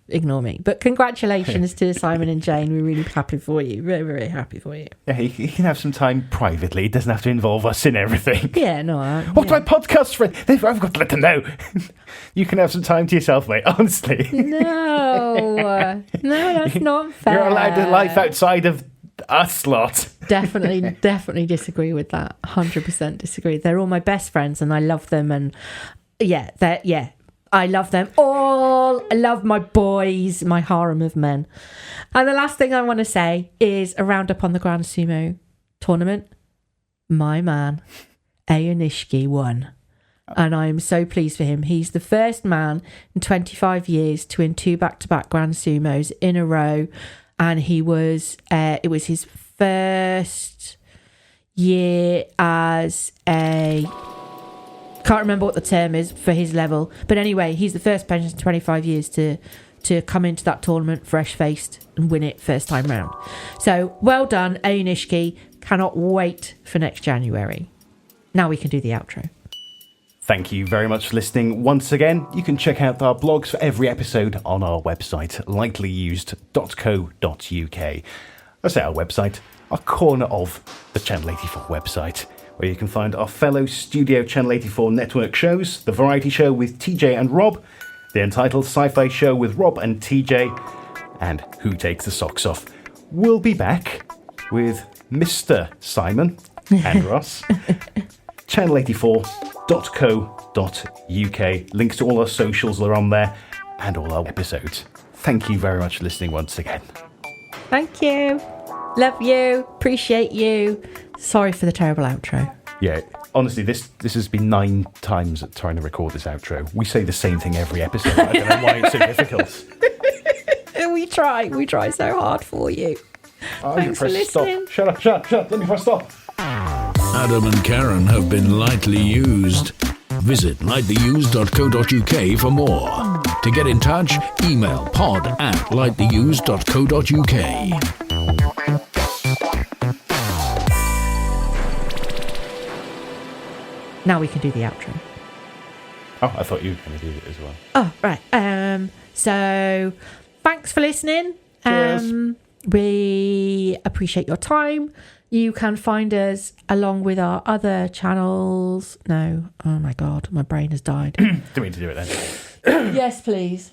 ignore me. But congratulations to Simon and Jane. We're really happy for you. Very, very happy for you.
Yeah, he can have some time privately. It doesn't have to involve us in everything.
Yeah, no.
What my podcast friend? I've got to let them know. You can have some time to yourself, mate. Honestly.
No, that's not fair.
You're allowed a life outside of us lot.
Definitely disagree with that. 100% disagree. They're all my best friends and I love them. And I love them all. I love my boys, my harem of men. And the last thing I want to say is a roundup on the Grand Sumo tournament. My man, Ayonishiki, won. And I am so pleased for him. He's the first man in 25 years to win 2 back-to-back Grand Sumos in a row. And it was his first year as a... Can't remember what the term is for his level. But anyway, he's the first person in 25 years to come into that tournament fresh-faced and win it first time round. So, well done, Ayonishiki. Cannot wait for next January. Now we can do the outro.
Thank you very much for listening once again. You can check out our blogs for every episode on our website, lightlyused.co.uk. I say our website, our corner of the Channel 84 website, where you can find our fellow Studio Channel 84 network shows, The Variety Show with TJ and Rob, the Entitled Sci-Fi Show with Rob and TJ, and Who Takes the Socks Off. We'll be back with Mr. Simon and Ross. channel84.co.uk. Links to all our socials are on there and all our episodes. Thank you very much for listening once again.
Thank you. Love you. Appreciate you. Sorry for the terrible outro.
Yeah, honestly, this has been 9 times trying to record this outro. We say the same thing every episode. I don't know why it's so difficult.
We try so hard for you. Thanks for listening.
Stop. Shut up. Let me press stop.
Adam and Karen have been lightly used. Visit lightlyused.co.uk for more. To get in touch, email pod@lightlyused.co.uk.
Now we can do the outro.
Oh, I thought you were going to do it as well.
Oh, right. So thanks for listening.
Cheers.
We appreciate your time. You can find us along with our other channels. No. Oh my God. My brain has died.
Didn't mean to do it then.
Yes, please.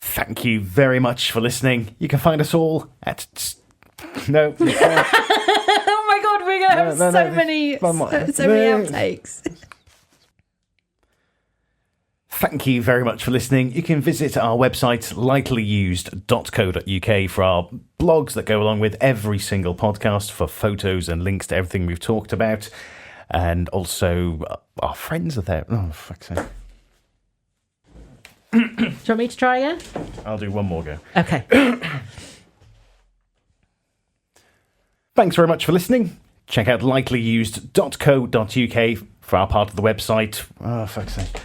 Thank you very much for listening. You can find us all at... No.
Oh my God. We're going to have so many outtakes.
Thank you very much for listening. You can visit our website, lightlyused.co.uk, for our blogs that go along with every single podcast, for photos and links to everything we've talked about. And also, our friends are there. Oh, fuck's sake.
Do you want me to try again?
I'll do one more go.
Okay.
Thanks very much for listening. Check out lightlyused.co.uk for our part of the website. Oh, fuck's sake.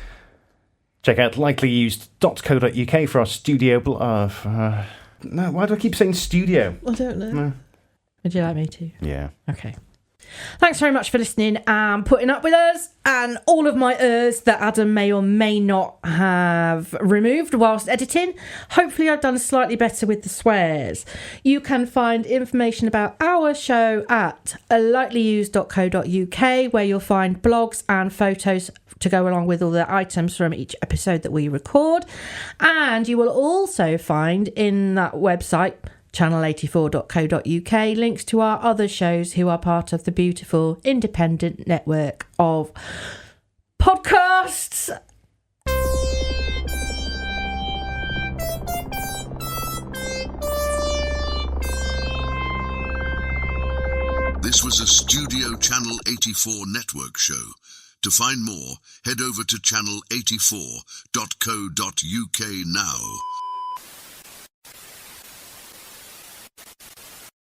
Check out lightlyused.co.uk for our studio... no, why do I keep saying studio?
I don't know.
No.
Would you like me to?
Yeah.
Okay. Thanks very much for listening and putting up with us and all of my that Adam may or may not have removed whilst editing. Hopefully I've done slightly better with the swears. You can find information about our show at lightlyused.co.uk, where you'll find blogs and photos to go along with all the items from each episode that we record. And you will also find in that website, channel84.co.uk, links to our other shows who are part of the beautiful independent network of podcasts.
This was a Studio Channel 84 network show. To find more, head over to channel84.co.uk now.